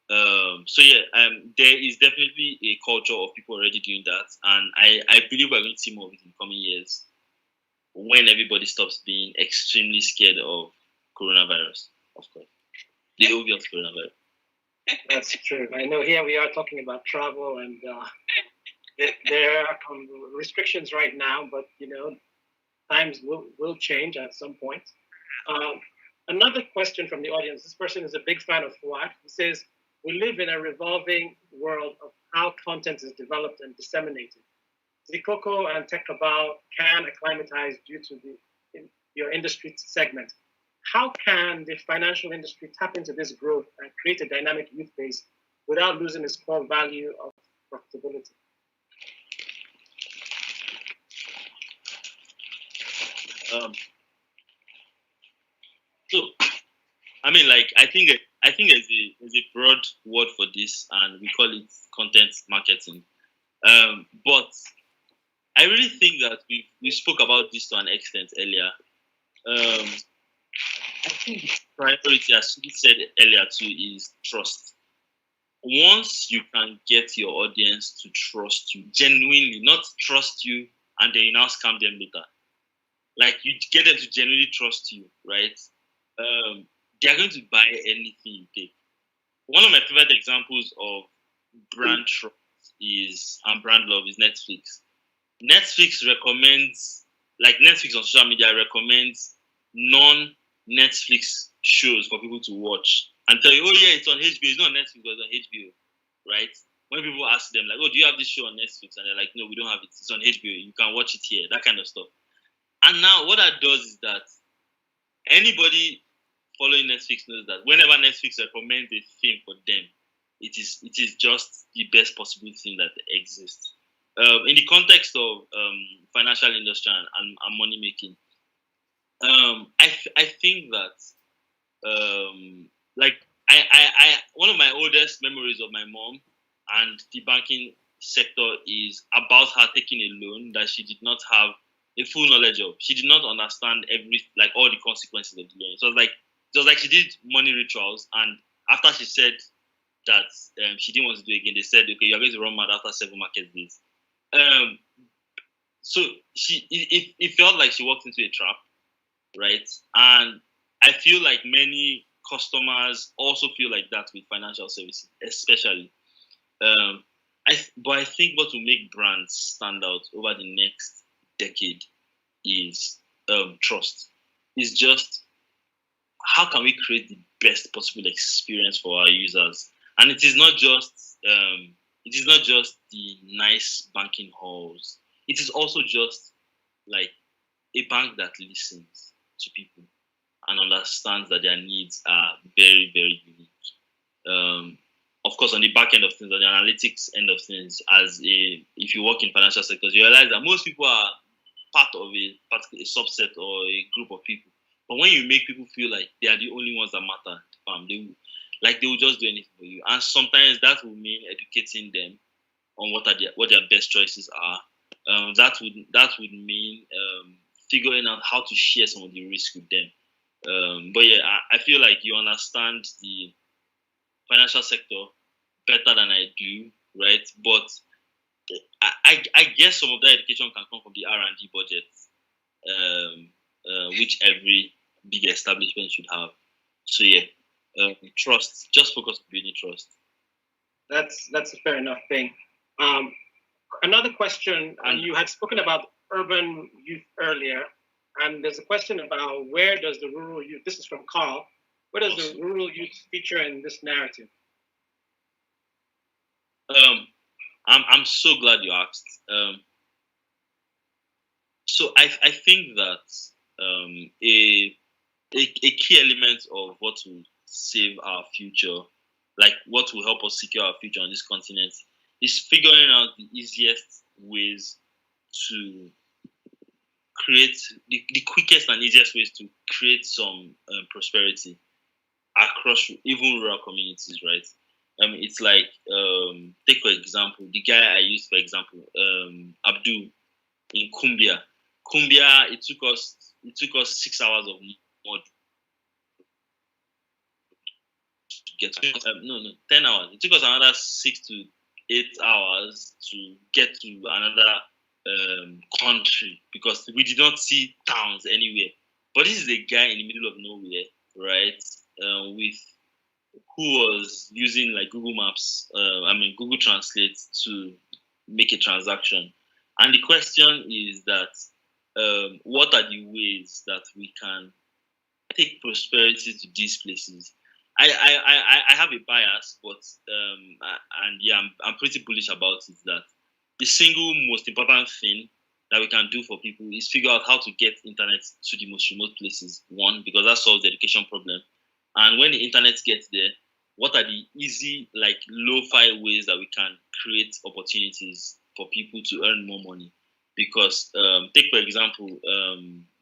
Speaker 3: There is definitely a culture of people already doing that, and I believe we're going to see more of it in coming years when everybody stops being extremely scared of coronavirus, of course. The obvious coronavirus.
Speaker 2: That's true. I know here we are talking about travel, and there are restrictions right now, but times will change at some point. Another question from the audience. This person is a big fan of Fuad. He says, we live in a revolving world of how content is developed and disseminated. Zikoko and Tech Cabal can acclimatize due to your industry segment. How can the financial industry tap into this growth and create a dynamic youth base without losing its core value of profitability?
Speaker 3: I think there's a broad word for this, and we call it content marketing. But I really think that we spoke about this to an extent earlier. I think the priority, as we said earlier too, is trust. Once you can get your audience to trust you genuinely, not trust you and then you now scam them later. Like you get them to genuinely trust you, right? They're going to buy anything you take. One of my favorite examples of brand trust and brand love is Netflix. Netflix on social media recommends non-Netflix shows for people to watch and tell you, oh yeah, it's on HBO. It's not on Netflix, but it's on HBO, right? When people ask them, like, oh, do you have this show on Netflix? And they're like, no, we don't have it. It's on HBO. You can watch it here, that kind of stuff. And now what that does is that anybody following Netflix knows that whenever Netflix recommends a thing for them, it is just the best possible thing that exists. In the context of financial industry and money making, I think that one of my oldest memories of my mom and the banking sector is about her taking a loan that she did not have a full knowledge of. She did not understand all the consequences of the loan. So it was like she did money rituals, and after she said that she didn't want to do it again, they said, okay, you're going to run mad after 7 market days. So it felt like she walked into a trap, right? And I feel like many customers also feel like that with financial services, especially. But I think what will make brands stand out over the next decade is trust. It's just how can we create the best possible experience for our users, and it is not just the nice banking halls. It is also just like a bank that listens to people and understands that their needs are very, very unique. Of course, on the back end of things, on the analytics end of things, if you work in financial sectors, you realize that most people are part of a subset or a group of people. But when you make people feel like they are the only ones that matter, they will just do anything for you. And sometimes that will mean educating them on what their best choices are. That would mean figuring out how to share some of the risk with them. But yeah, I feel like you understand the financial sector better than I do, right? But I guess some of that education can come from the R&D budget, which every big establishment should have. So yeah, trust. Just focus on building trust.
Speaker 2: That's a fair enough thing. Another question, and you had spoken about urban youth earlier. And there's a question about where does the rural youth, this is from Carl, where does the rural youth feature in this narrative?
Speaker 3: I'm so glad you asked. So I think that a key element of what will save our future, like what will help us secure our future on this continent, is figuring out the easiest ways to create the quickest and easiest ways to create some prosperity across even rural communities, right? It's like take for example the guy I used for example, Abdul in Kumbia. Kumbia, it took us 6 hours of mud to get to, no 10 hours. It took us another 6 to 8 hours to get to another country because we did not see towns anywhere. But this is a guy in the middle of nowhere, right? With who was using like Google Maps, Google Translate to make a transaction. And the question is that what are the ways that we can take prosperity to these places? I have a bias, but I'm pretty bullish about it. That the single most important thing that we can do for people is figure out how to get internet to the most remote places. One, because that solves the education problem. And when the internet gets there, what are the easy, like low-fi ways that we can create opportunities for people to earn more money? Because take for example,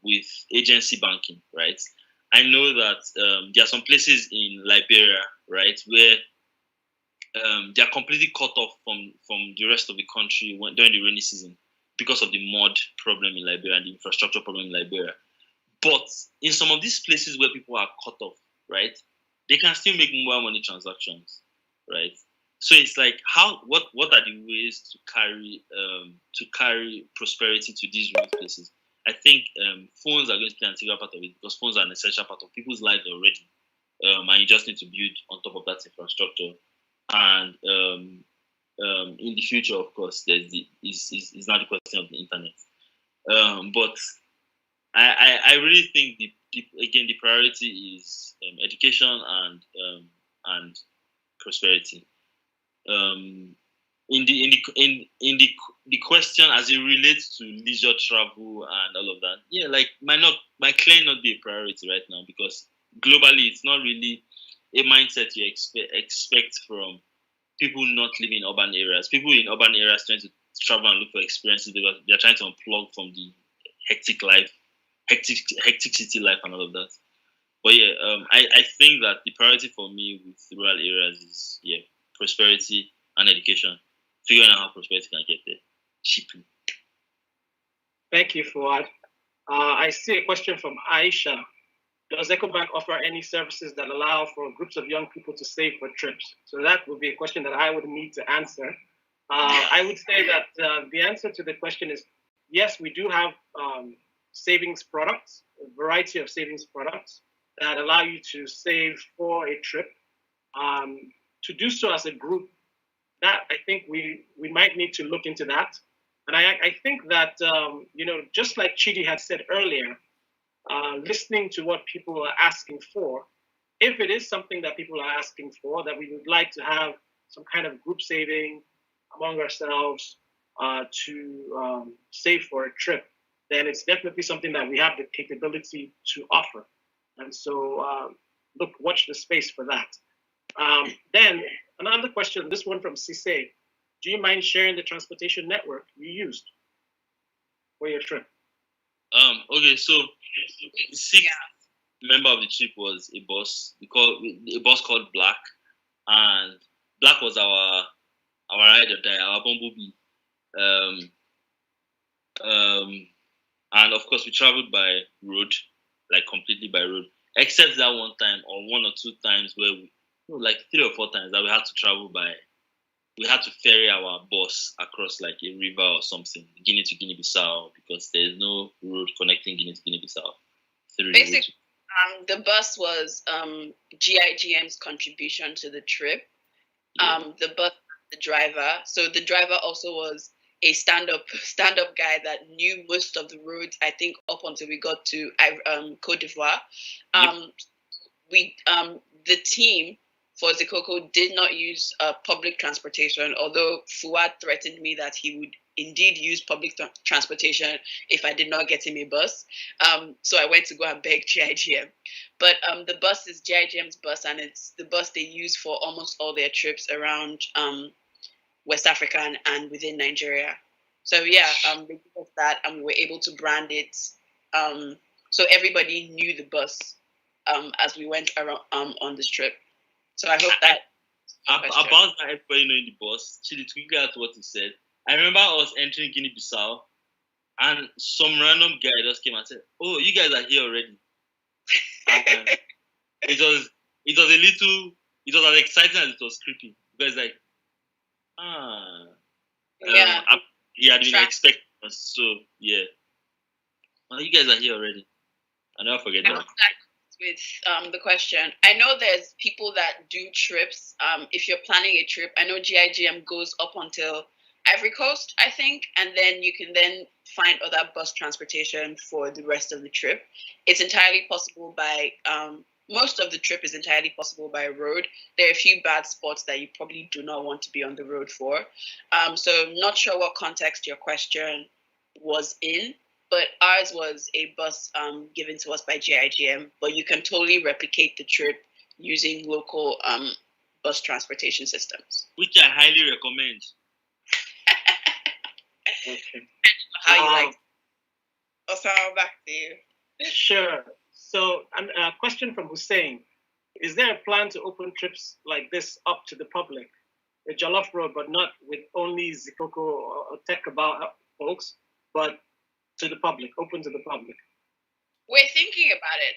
Speaker 3: with agency banking, right? I know that there are some places in Liberia, right, where they are completely cut off from the rest of the country during the rainy season because of the mud problem in Liberia and the infrastructure problem in Liberia. But in some of these places where people are cut off, right, they can still make mobile money transactions, right? So it's like what are the ways to carry prosperity to these remote places? I think phones are going to play an integral part of it because phones are an essential part of people's lives already, and you just need to build on top of that infrastructure. And in the future, of course, there's is not the question of the internet. But I really think the priority is education and prosperity. In the question as it relates to leisure travel and all of that, yeah, like might clearly not be a priority right now because globally it's not really a mindset you expect from people not living in urban areas. People in urban areas trying to travel and look for experiences because they're trying to unplug from the hectic life, hectic city life and all of that. But yeah, I think that the priority for me with rural areas is prosperity and education. Figuring out how prosperity can get there cheaply.
Speaker 2: Thank you, Fuad. I see a question from Aisha. Does EcoBank offer any services that allow for groups of young people to save for trips? So that would be a question that I would need to answer. I would say that the answer to the question is yes, we do have savings products, a variety of savings products that allow you to save for a trip. To do so as a group, that I think we might need to look into that. And I think that, just like Chidi had said earlier, listening to what people are asking for, if it is something that people are asking for, that we would like to have some kind of group saving among ourselves to save for a trip, then it's definitely something that we have the capability to offer. And so, watch the space for that. Then another question, this one from Cisse. Do you mind sharing the transportation network you used for your trip?
Speaker 3: Okay, so the sixth member of the trip was a bus. A bus called Black, and Black was our ride or die, our bumblebee. And of course we traveled by road, like completely by road, except that one time or one or two times where like 3 or 4 times that we had to travel by. We had to ferry our bus across like a river or something, Guinea to Guinea-Bissau, because there's no road connecting Guinea to Guinea-Bissau.
Speaker 1: Basically, the bus was GIGM's contribution to the trip. The bus, the driver. So the driver also was a stand-up guy that knew most of the roads, I think, up until we got to Cote d'Ivoire. The team for Zikoko did not use public transportation, although Fuad threatened me that he would indeed use public transportation if I did not get him a bus. So I went to go and beg GIGM. But the bus is GIGM's bus, and it's the bus they use for almost all their trips around West Africa and within Nigeria. So yeah, they gave us that, and we were able to brand it. So everybody knew the bus as we went around on this trip. So I hope that
Speaker 3: about that everybody knowing the bus. Chidi, to figure out what he said, I remember us entering Guinea-Bissau, and some random guy just came and said, "Oh, you guys are here already." It was as exciting as it was creepy, because like, he had been expecting us, so yeah. Oh, you guys are here already. I'll never forget that.
Speaker 1: With the question, I know there's people that do trips. If you're planning a trip, I know GIGM goes up until Ivory Coast, I think, and then you can then find other bus transportation for the rest of the trip. It's entirely possible by most of the trip is entirely possible by road. There are a few bad spots that you probably do not want to be on the road for. So not sure what context your question was in, but ours was a bus given to us by GIGM, but you can totally replicate the trip using local bus transportation systems.
Speaker 3: Which I highly recommend.
Speaker 2: Okay.
Speaker 1: How you like? Osama, back to you.
Speaker 2: Sure. So, a question from Hussein. Is there a plan to open trips like this up to the public? A Jollof Road, but not with only Zikoko or Tech About folks, but to the public, open to the public?
Speaker 1: We're thinking about it.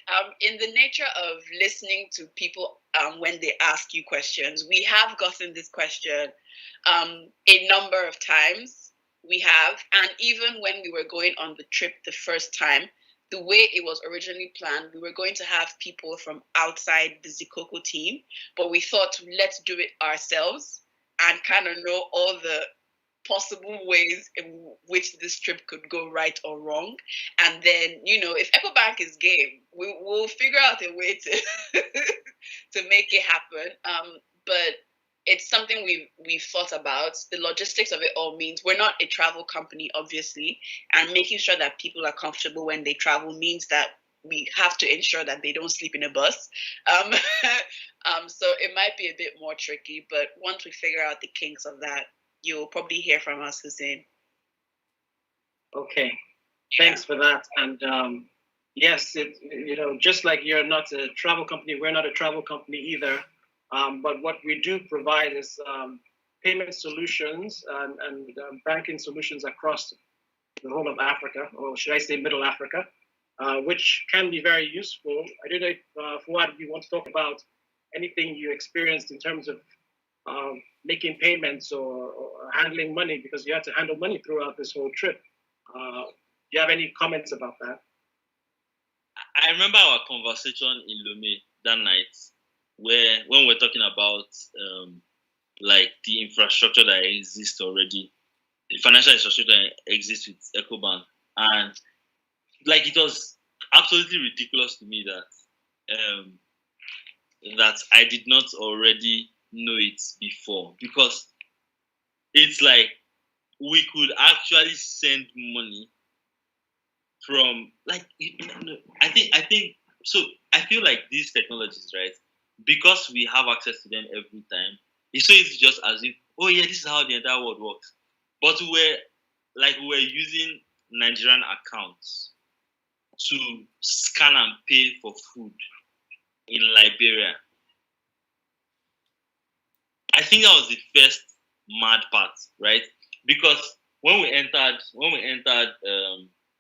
Speaker 1: In the nature of listening to people when they ask you questions, we have gotten this question a number of times. We have, and even when we were going on the trip the first time, the way it was originally planned, we were going to have people from outside the Zikoko team, but we thought, let's do it ourselves and kind of know all the possible ways in which this trip could go right or wrong. And then, if EcoBank is game, we'll figure out a way to to make it happen. But it's something we've thought about. The logistics of it all means we're not a travel company, obviously, and making sure that people are comfortable when they travel means that we have to ensure that they don't sleep in a bus. So it might be a bit more tricky, but once we figure out the kinks of that, you'll probably hear from us, Hussein.
Speaker 2: Okay, thanks for that. And yes, just like you're not a travel company, we're not a travel company either. But what we do provide is payment solutions and banking solutions across the whole of Africa, or should I say Middle Africa, which can be very useful. I don't know if, Fuad, you want to talk about anything you experienced in terms of making payments or handling money, because you had to handle money throughout this whole trip. Do you have any comments about that?
Speaker 3: I remember our conversation in Lomé that night, when we're talking about like the infrastructure that exists already, the financial infrastructure that exists with EcoBank, and like it was absolutely ridiculous to me that I did not already know it before, because it's like we could actually send money from I think so. I feel like these technologies, right? Because we have access to them every time, it's so easy to just assume, oh yeah, this is how the entire world works. But we were using Nigerian accounts to scan and pay for food in Liberia. I think that was the first mad part, right? Because when we entered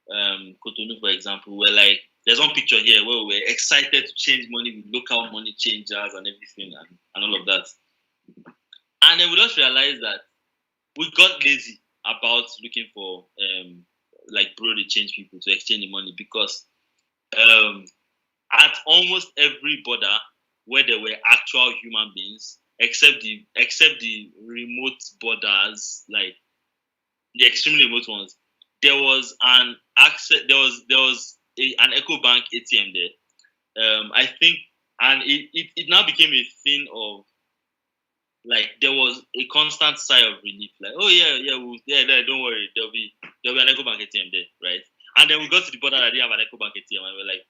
Speaker 3: Cotonou, for example, we're like, there's one picture here where we're excited to change money with local money changers and everything and all of that. And then we just realized that we got lazy about looking for bureau de change people to exchange the money, because at almost every border where there were actual human beings, except the remote borders, like the extremely remote ones, there was an access. There was an EcoBank ATM there. I think, and it now became a thing of like there was a constant sigh of relief, like, oh yeah, yeah, don't worry, there'll be an EcoBank ATM there, right? And then we got to the border that didn't have an EcoBank ATM, and we're like,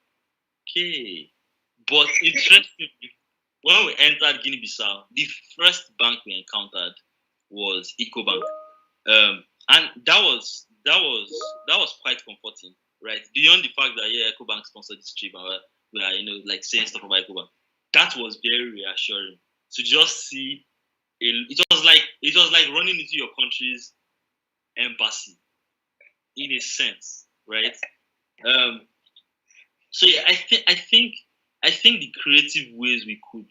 Speaker 3: okay. But interestingly, when we entered Guinea-Bissau, the first bank we encountered was EcoBank, and that was quite comforting, right? Beyond the fact that yeah, EcoBank sponsored this trip, and we are like saying stuff about EcoBank, that was very reassuring to just see. It was like running into your country's embassy, in a sense, right? Um, so yeah, I think the creative ways we could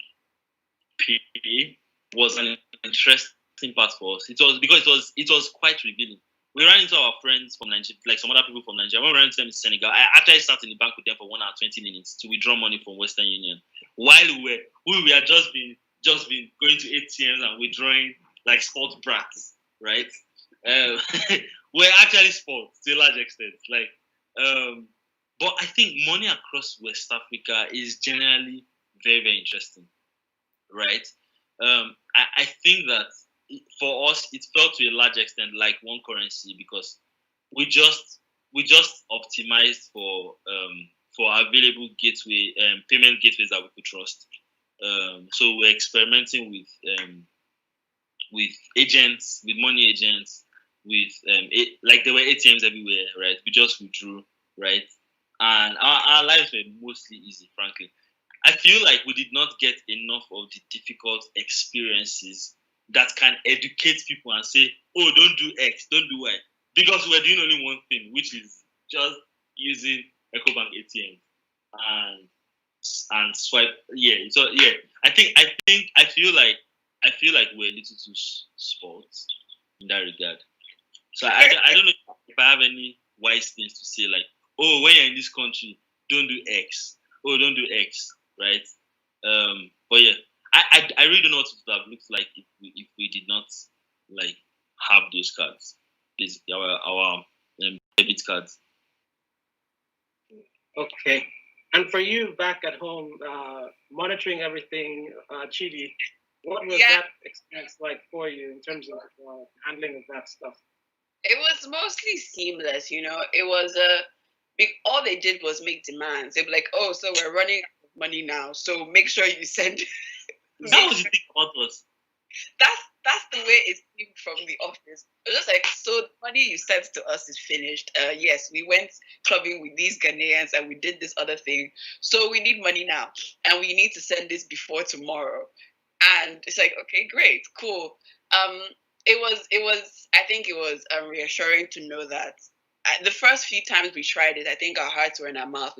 Speaker 3: pay was an interesting part for us. It was because it was quite revealing. We ran into our friends from Nigeria, like some other people from Nigeria. When we ran into them in Senegal, I actually sat in the bank with them for 1 hour 20 minutes to withdraw money from Western Union, while we had just been going to ATMs and withdrawing like sport brats, right? Um, we're actually sport to a large extent, like. But I think money across West Africa is generally very, very interesting, right? I think that for us, it felt to a large extent like one currency because we just optimized for available gateway payment gateways that we could trust. So we're experimenting with agents, with money agents, with like there were ATMs everywhere, right? We just withdrew, right? And our lives were mostly easy, frankly. I feel like we did not get enough of the difficult experiences that can educate people and say, oh, don't do X, don't do Y. Because we're doing only one thing, which is just using EcoBank ATM and and swipe. Yeah. So yeah, I feel like we're a little too spoiled in that regard. So I don't know if I have any wise things to say like, oh, when you're in this country, don't do X. Oh, don't do X, right? But yeah, I really don't know what it would have looked like if we did not like have those cards, basically our debit cards.
Speaker 2: Okay. And for you back at home, monitoring everything, Chidi, what was
Speaker 1: Yeah,
Speaker 2: that experience like for you in terms of handling of that stuff?
Speaker 1: it was mostly seamless. It was all they did was make demands. They'd be like, "Oh, so we're running out of money now, so make sure you send."
Speaker 3: That
Speaker 1: make
Speaker 3: was the thing about us.
Speaker 1: that's the way it seemed from the office. It was just like, so the money you sent to us is finished. Yes, we went clubbing with these Ghanaians and we did this other thing. So we need money now, and we need to send this before tomorrow. And it's like, okay, great, cool. Um, it was. I think it was reassuring to know that. The first few times we tried it, I think our hearts were in our mouth.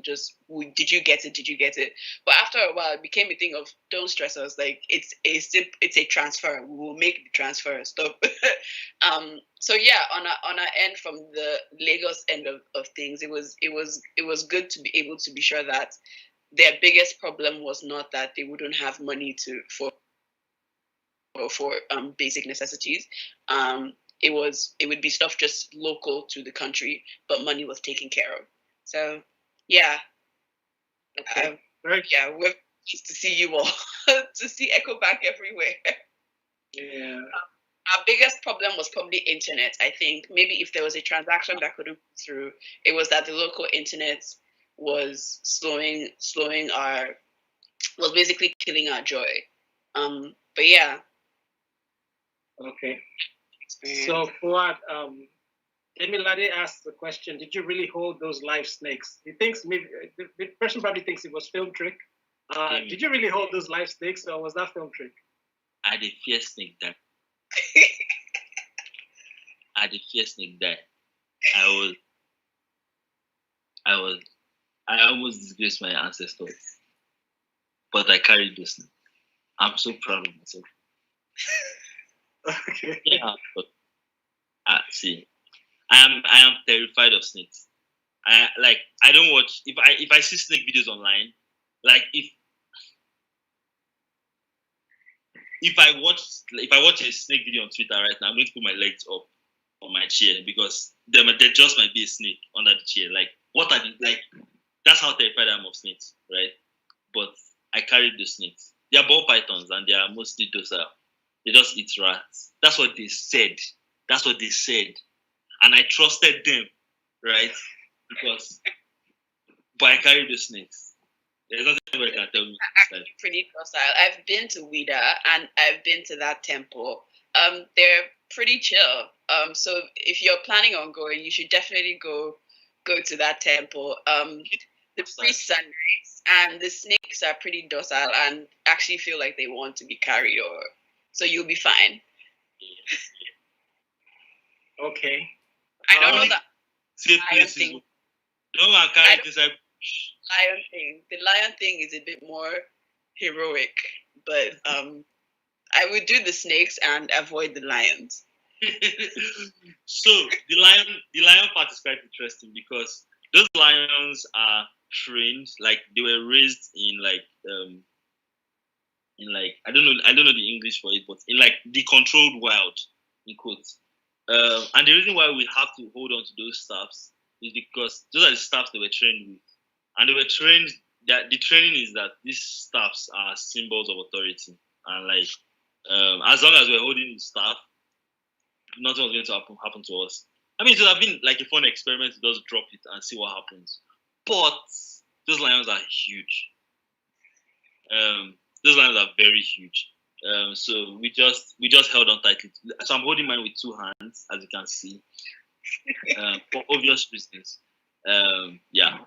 Speaker 1: Did you get it? Did you get it? But after a while, it became a thing of don't stress us. Like it's a transfer. We will make the transfer. Stop. So yeah, on our end, from the Lagos end of things, it was good to be able to be sure that their biggest problem was not that they wouldn't have money for basic necessities. It would be stuff just local to the country, but money was taken care of. So yeah,
Speaker 2: Okay. Very
Speaker 1: yeah, we're pleased to see you all, to see Echo back everywhere.
Speaker 2: yeah.
Speaker 1: Our biggest problem was probably internet. I think maybe if there was a transaction that couldn't go through, it was that the local internet was was basically killing our joy. But yeah,
Speaker 2: Okay.
Speaker 1: experience.
Speaker 2: So Fuad, Emilade asked the question: did you really hold those live snakes? He thinks maybe the person probably thinks it was film trick. Did you really hold those live snakes, or was that film trick?
Speaker 3: I had a fear snake there. I had a fear snake there. I almost disgraced my ancestors, but I carried this. I'm so proud of myself.
Speaker 2: Okay.
Speaker 3: Yeah, but see, I am terrified of snakes. I don't watch if I see snake videos online, like if I watch a snake video on Twitter right now, I'm going to put my legs up on my chair because there just might be a snake under the chair. Like, what are the, like, that's how terrified I am of snakes, right? But I carried the snakes. They are ball pythons and they are mostly docile. They just eat rats. That's what they said. That's what they said. And I trusted them, right? But I carried the snakes. There's nothing anybody can tell me.
Speaker 1: Actually, pretty docile. I've been to Ouida and I've been to that temple. They're pretty chill. So if you're planning on going, you should definitely go to that temple. The priests are nice, and the snakes are pretty docile and actually feel like they want to be carried, so you'll be fine.
Speaker 2: Okay.
Speaker 1: I don't know that
Speaker 3: lion thing. No one carry this.
Speaker 1: Lion thing. The lion thing is a bit more heroic, but I would do the snakes and avoid the lions.
Speaker 3: So the lion part is quite interesting because those lions are trained, like they were raised in like I don't know the English for it, but in like the controlled wild, in quotes. And the reason why we have to hold on to those staffs is because those are the staffs they were trained with, and they were trained that the training is that these staffs are symbols of authority, and like as long as we're holding the staff, nothing was going to happen to us. I mean, it would have been like a fun experiment to just drop it and see what happens. But those lions are huge. Those lions are very huge. So we just held on tightly. So I'm holding mine with two hands, as you can see, for obvious reasons. Yeah.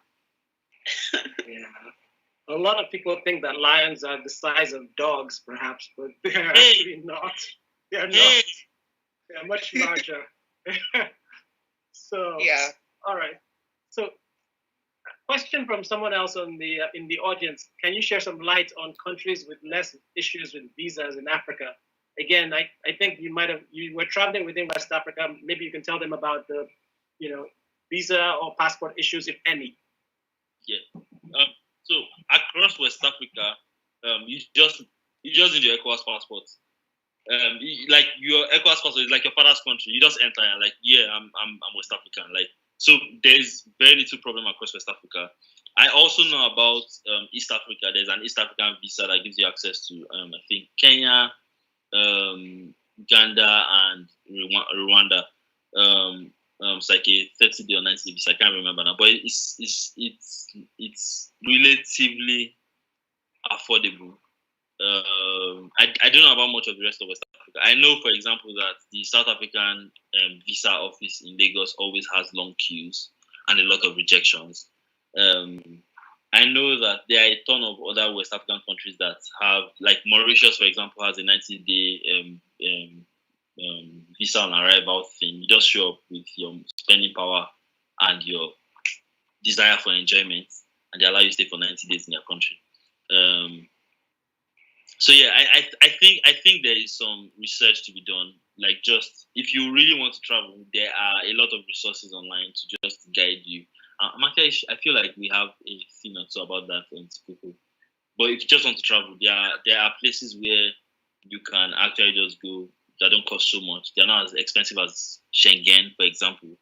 Speaker 2: A lot of people think that lions are the size of dogs, perhaps, but they're actually not. They're not. They're much larger. So
Speaker 1: yeah.
Speaker 2: All right. So, question from someone else in the audience: can you share some light on countries with less issues with visas in Africa? Again, I think you were traveling within West Africa. Maybe you can tell them about the, visa or passport issues, if any.
Speaker 3: Yeah. So across West Africa, you just need your ECOWAS passport. Like your ECOWAS passport is like your father's country. You just enter and like, yeah, I'm West African. Like, so there's very little problem across West Africa. I also know about East Africa. There's an East African visa that gives you access to I think Kenya, Uganda, and Rwanda. It's like a 30-day or 90-day visa. I can't remember now, but it's relatively affordable. I don't know about much of the rest of West Africa. I know, for example, that the South African visa office in Lagos always has long queues and a lot of rejections. I know that there are a ton of other West African countries that have, like Mauritius, for example, has a 90-day visa on arrival thing. You just show up with your spending power and your desire for enjoyment, and they allow you to stay for 90 days in their country. So yeah, I think there is some research to be done. Like, just if you really want to travel, there are a lot of resources online to just guide you. I feel like we have a thing or two about that on people. But if you just want to travel, there are places where you can actually just go that don't cost so much. They're not as expensive as Schengen, for example,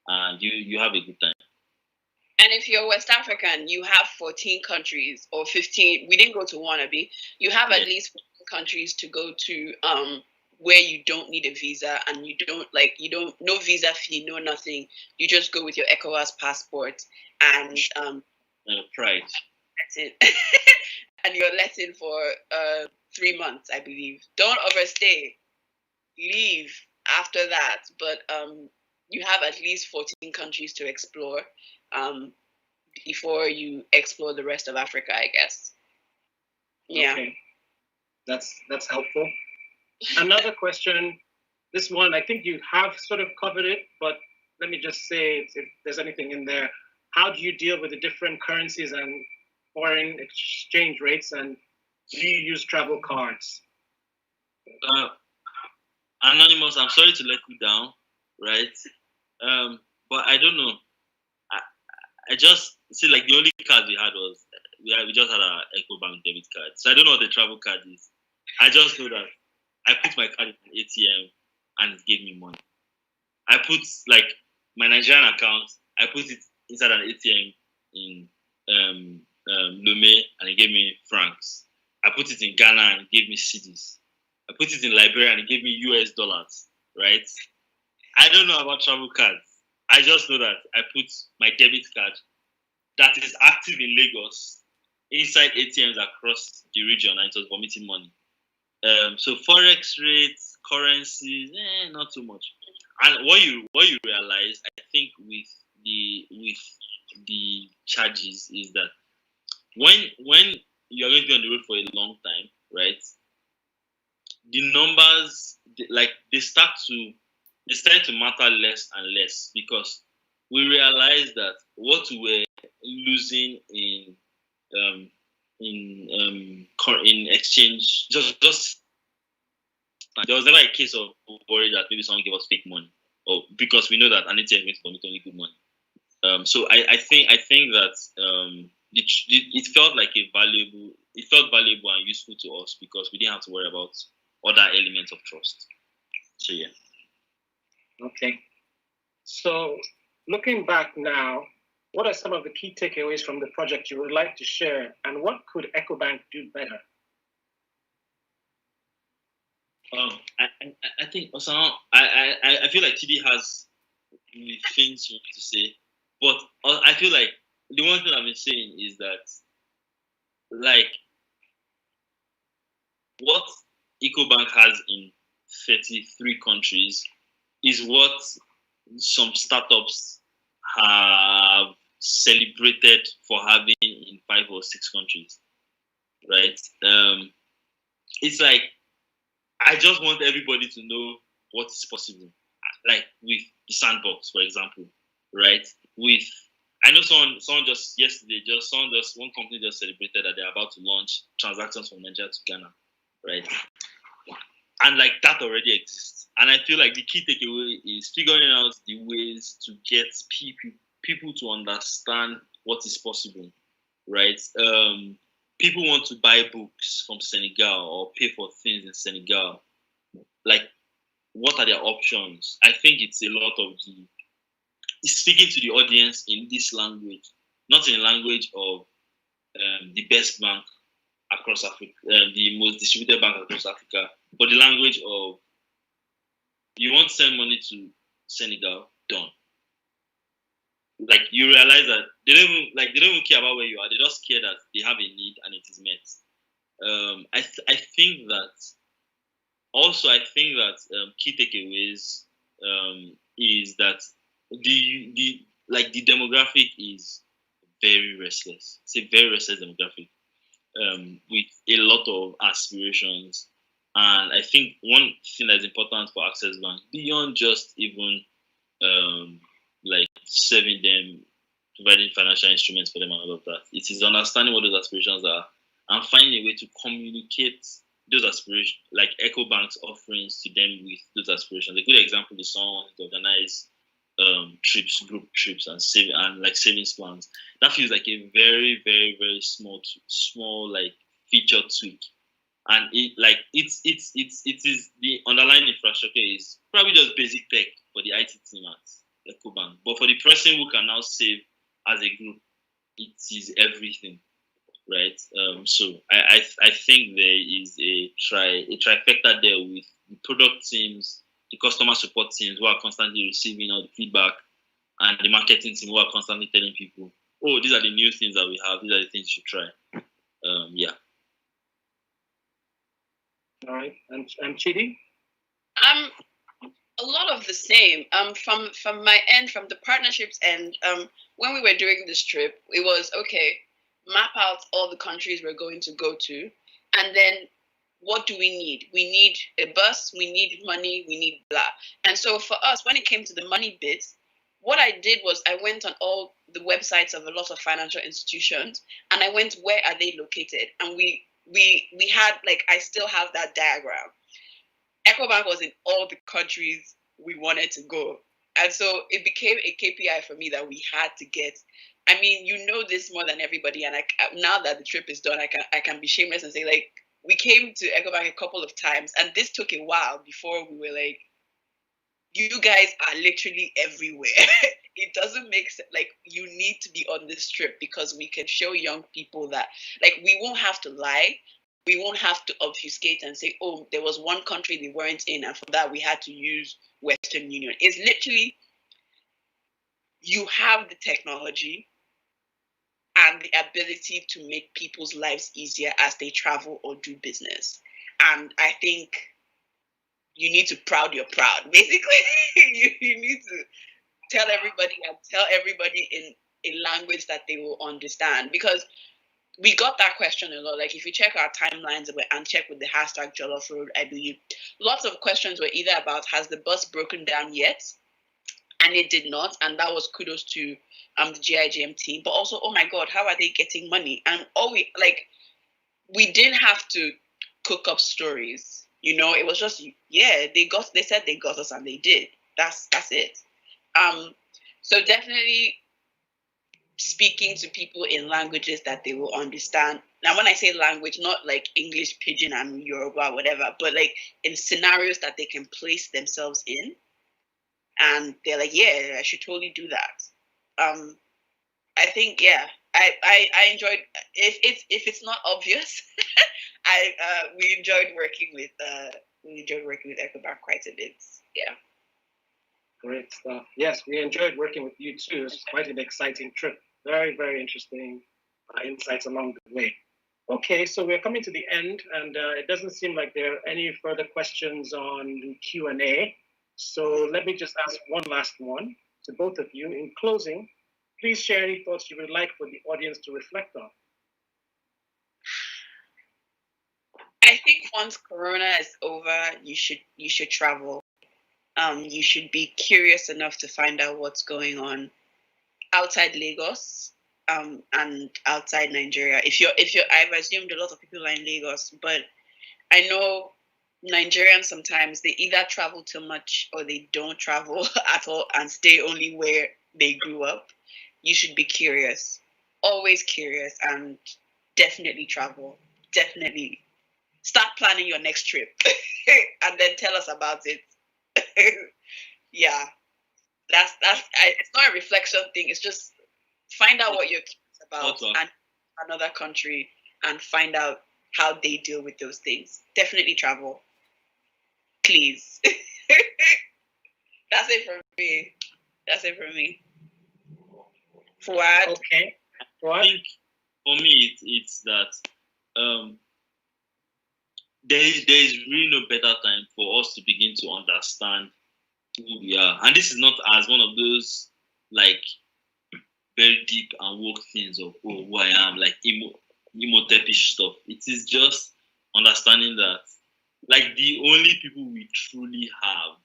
Speaker 3: and you have a good time.
Speaker 1: And if you're West African, you have 14 countries or 15. We didn't go to Wannabe. You have at least 14 countries to go to where you don't need a visa, and you don't no visa fee, no nothing. You just go with your ECOWAS passport and
Speaker 3: pride.
Speaker 1: That's it. And you're let in for 3 months, I believe. Don't overstay. Leave after that. But you have at least 14 countries to explore before you explore the rest of Africa, I guess. Yeah.
Speaker 2: Okay. That's helpful. Another question. This one, I think you have sort of covered it, but let me just say, if there's anything in there, how do you deal with the different currencies and foreign exchange rates, and do you use travel cards?
Speaker 3: Anonymous, I'm sorry to let you down, right? But I don't know. I just see, like, the only card we had was we just had our EcoBank debit card. So I don't know what the travel card is. I just know that I put my card in an ATM and it gave me money. I put like my Nigerian account. I put it inside an ATM in Lomé, and it gave me francs. I put it in Ghana, and it gave me cedis. I put it in Liberia, and it gave me US dollars. Right? I don't know about travel cards. I just know that I put my debit card that is active in Lagos inside ATMs across the region, and it was vomiting money. So forex rates, currencies, not too much. And what you realize, I think, with the charges is that when you're going to be on the road for a long time, right? The numbers they start to matter less and less, because we realize that what we were losing in exchange just there was never a case of worry that maybe someone gave us fake money, or because we know that an ATM is going to commit only good money. So I think that it felt valuable and useful to us, because we didn't have to worry about other elements of trust. So yeah.
Speaker 2: Okay. So looking back now, what are some of the key takeaways from the project you would like to share, and what could EcoBank do better?
Speaker 3: I think Osama, I feel like TD has things to say, but I feel like the one thing I've been saying is that, like, what EcoBank has in 33 countries is what some startups have celebrated for having in 5 or 6 countries, right? It's like, I just want everybody to know what is possible. Like with the sandbox, for example, right? I know someone just yesterday, one company just celebrated that they're about to launch transactions from Nigeria to Ghana, right? And like that already exists. And I feel like the key takeaway is figuring out the ways to get people to understand what is possible, right? People want to buy books from Senegal or pay for things in Senegal. Like, what are their options? I think it's a lot of it's speaking to the audience in this language, not in the language of the best bank across Africa, the most distributed bank across Africa, but the language of, you want to send money to Senegal, done. Like, you realize that they don't even care about where you are. They just care that they have a need and it is met. I think that key takeaways is that the demographic is very restless. It's a very restless demographic with a lot of aspirations. And I think one thing that's important for Access Bank, beyond just even like serving them, providing financial instruments for them and all of that, it is understanding what those aspirations are and finding a way to communicate those aspirations, like EcoBank's offerings, to them with those aspirations. A good example is someone to organize group trips and savings plans. That feels like a very, very, very small like feature tweak. And it is the underlying infrastructure is probably just basic tech for the IT team at EcoBank. But for the person who can now save as a group, it is everything, right? So I think there is a trifecta there with the product teams, the customer support teams who are constantly receiving all the feedback, and the marketing team who are constantly telling people, oh, these are the new things that we have, these are the things you should try. Yeah.
Speaker 2: All right, and Chidi?
Speaker 1: A lot of the same. From my end, from the partnerships end, when we were doing this trip, it was okay, map out all the countries we're going to go to, and then what do we need? We need a bus, we need money, we need blah. And so for us, when it came to the money bit, what I did was I went on all the websites of a lot of financial institutions, and I went, where are they located? And we had, like, I still have that diagram. EcoBank was in all the countries we wanted to go. And so it became a KPI for me that we had to get. I mean, you know this more than everybody. And now that the trip is done, I can be shameless and say, like, we came to EcoBank a couple of times, and this took a while before we were like, you guys are literally everywhere. It doesn't make sense. Like, you need to be on this trip because we can show young people that, like, we won't have to lie. We won't have to obfuscate and say, oh, there was one country they weren't in, and for that we had to use Western Union. It's literally, you have the technology and the ability to make people's lives easier as they travel or do business. And I think you need to proud your proud. Basically, you need to tell everybody in a language that they will understand. Because we got that question a lot. Like, if you check our timelines and check with the hashtag Jollof Road, I believe lots of questions were either about, has the bus broken down yet? And it did not. And that was kudos to the GIGM team. But also, oh my God, how are they getting money? And we didn't have to cook up stories. It was just, yeah, they said they got us and they did. That's it. So definitely speaking to people in languages that they will understand. Now, when I say language, not like English, Pidgin, and Yoruba, whatever, but like in scenarios that they can place themselves in. And they're like, yeah, I should totally do that. I think, yeah, I enjoyed, if it's not obvious, we enjoyed working with Ecobar quite a bit. Yeah.
Speaker 2: Great stuff. Yes, we enjoyed working with you too. It's quite an exciting trip. Very, very interesting insights along the way. Okay, so we're coming to the end, and it doesn't seem like there are any further questions on the Q&A. So let me just ask one last one to both of you. In closing, please share any thoughts you would like for the audience to reflect on.
Speaker 1: I think once Corona is over, you should travel. You should be curious enough to find out what's going on outside Lagos, and outside Nigeria. I've assumed a lot of people are in Lagos, but I know Nigerians sometimes they either travel too much or they don't travel at all and stay only where they grew up. You should be curious, always curious, and definitely travel. Definitely start planning your next trip, and then tell us about it. Yeah, it's not a reflection thing. It's just find out what you're curious about and another country and find out how they deal with those things. Definitely travel, please. That's it for me. Fuad.
Speaker 2: Okay.
Speaker 3: I think for me it's that there is really no better time for us to begin to understand who we are, and this is not as one of those like very deep and woke things of who I am, like emo tepish stuff. It is just understanding that like the only people we truly have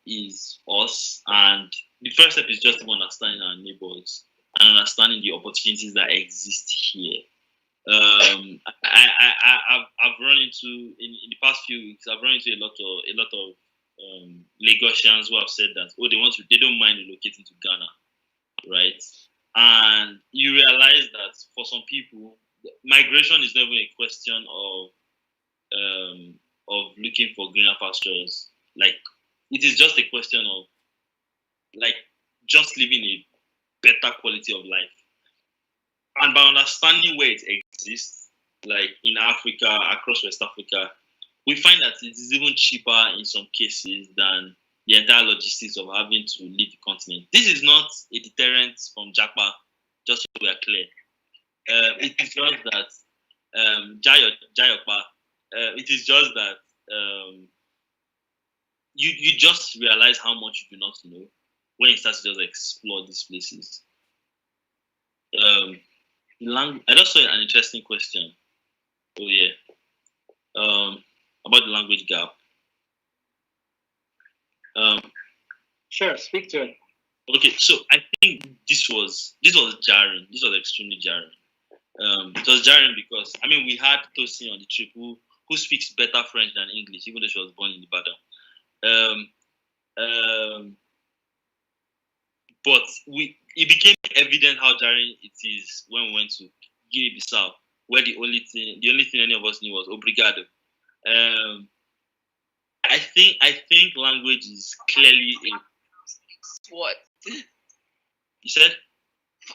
Speaker 3: is us, and the first step is just understanding our neighbors and understanding the opportunities that exist here. I've run into in the past few weeks. I've run into a lot of Lagosians who have said that they don't mind relocating to Ghana, right? And you realize that for some people, migration is never a question of looking for greener pastures. Like, it is just a question of like just living a better quality of life. And by understanding where it exists, like in Africa, across West Africa, we find that it is even cheaper in some cases than the entire logistics of having to leave the continent. This is not a deterrent from Japa, just so we are clear. It is just that Jayopa. It is just that you just realize how much you do not know when you start to just explore these places. I just saw an interesting question. Oh yeah, about the language gap.
Speaker 2: Sure, speak to it.
Speaker 3: Okay, so I think this was jarring. This was extremely jarring. It was jarring because we had Tosin on the trip who speaks better French than English, even though she was born in Ibadan. But it became evident how jarring it is when we went to Guinea-Bissau, where the only thing any of us knew was obrigado. I I think language is clearly a.
Speaker 1: What?
Speaker 3: You said?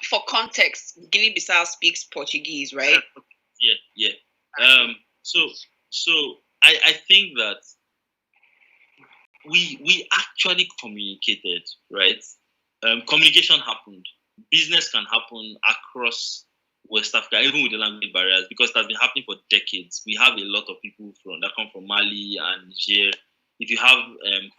Speaker 1: For context, Guinea-Bissau speaks Portuguese, right?
Speaker 3: Yeah. So I think that we actually communicated, right? Communication happened. Business can happen across West Africa, even with the language barriers, because it has been happening for decades. We have a lot of people that come from Mali and Niger. If you have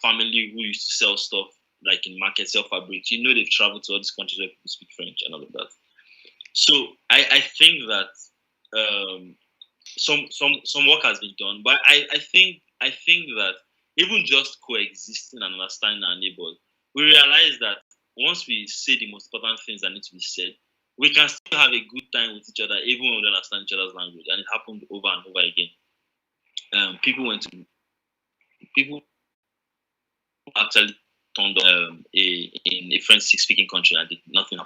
Speaker 3: family who used to sell stuff like in market, sell fabrics, they've traveled to all these countries where people speak French and all of that. So I think that some work has been done, but I think that even just coexisting and understanding our neighbors, we realize that once we say the most important things that need to be said, we can still have a good time with each other, even when we don't understand each other's language. And it happened over and over again. People actually turned in a French-speaking country and did nothing.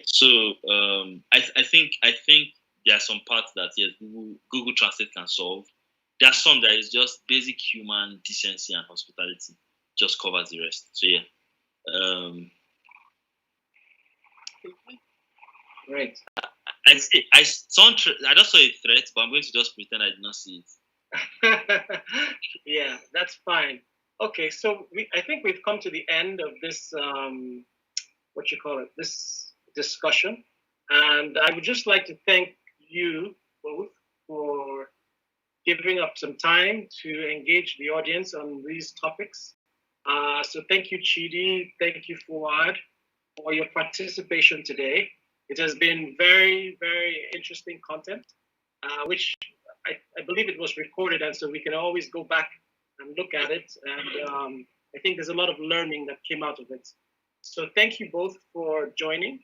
Speaker 3: So I think there are some parts that yes, Google Translate can solve. There are some that is just basic human decency and hospitality, just covers the rest. So yeah.
Speaker 2: Great.
Speaker 3: I just saw a threat, but I'm going to just pretend I did not see it.
Speaker 2: Yeah, that's fine. Okay, so I think we've come to the end of this, this discussion. And I would just like to thank you both for giving up some time to engage the audience on these topics. So thank you, Chidi. Thank you, Fuad, for your participation today. It has been very, very interesting content, which I believe it was recorded, and so we can always go back and look at it. And I think there's a lot of learning that came out of it. So thank you both for joining,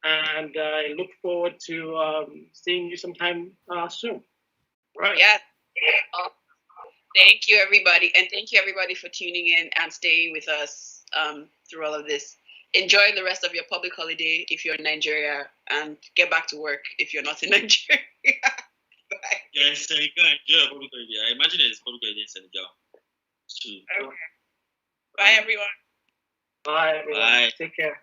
Speaker 2: and I look forward to seeing you sometime soon.
Speaker 1: Right. Yeah. Thank you, everybody. And thank you, everybody, for tuning in and staying with us through all of this. Enjoy the rest of your public holiday if you're in Nigeria, and get back to work if you're not in Nigeria. Bye.
Speaker 3: Yeah, in Senegal, enjoy public holiday. I imagine it's public holiday in Senegal too.
Speaker 1: Okay. Bye, everyone.
Speaker 2: Bye, everyone.
Speaker 3: Bye.
Speaker 2: Take care.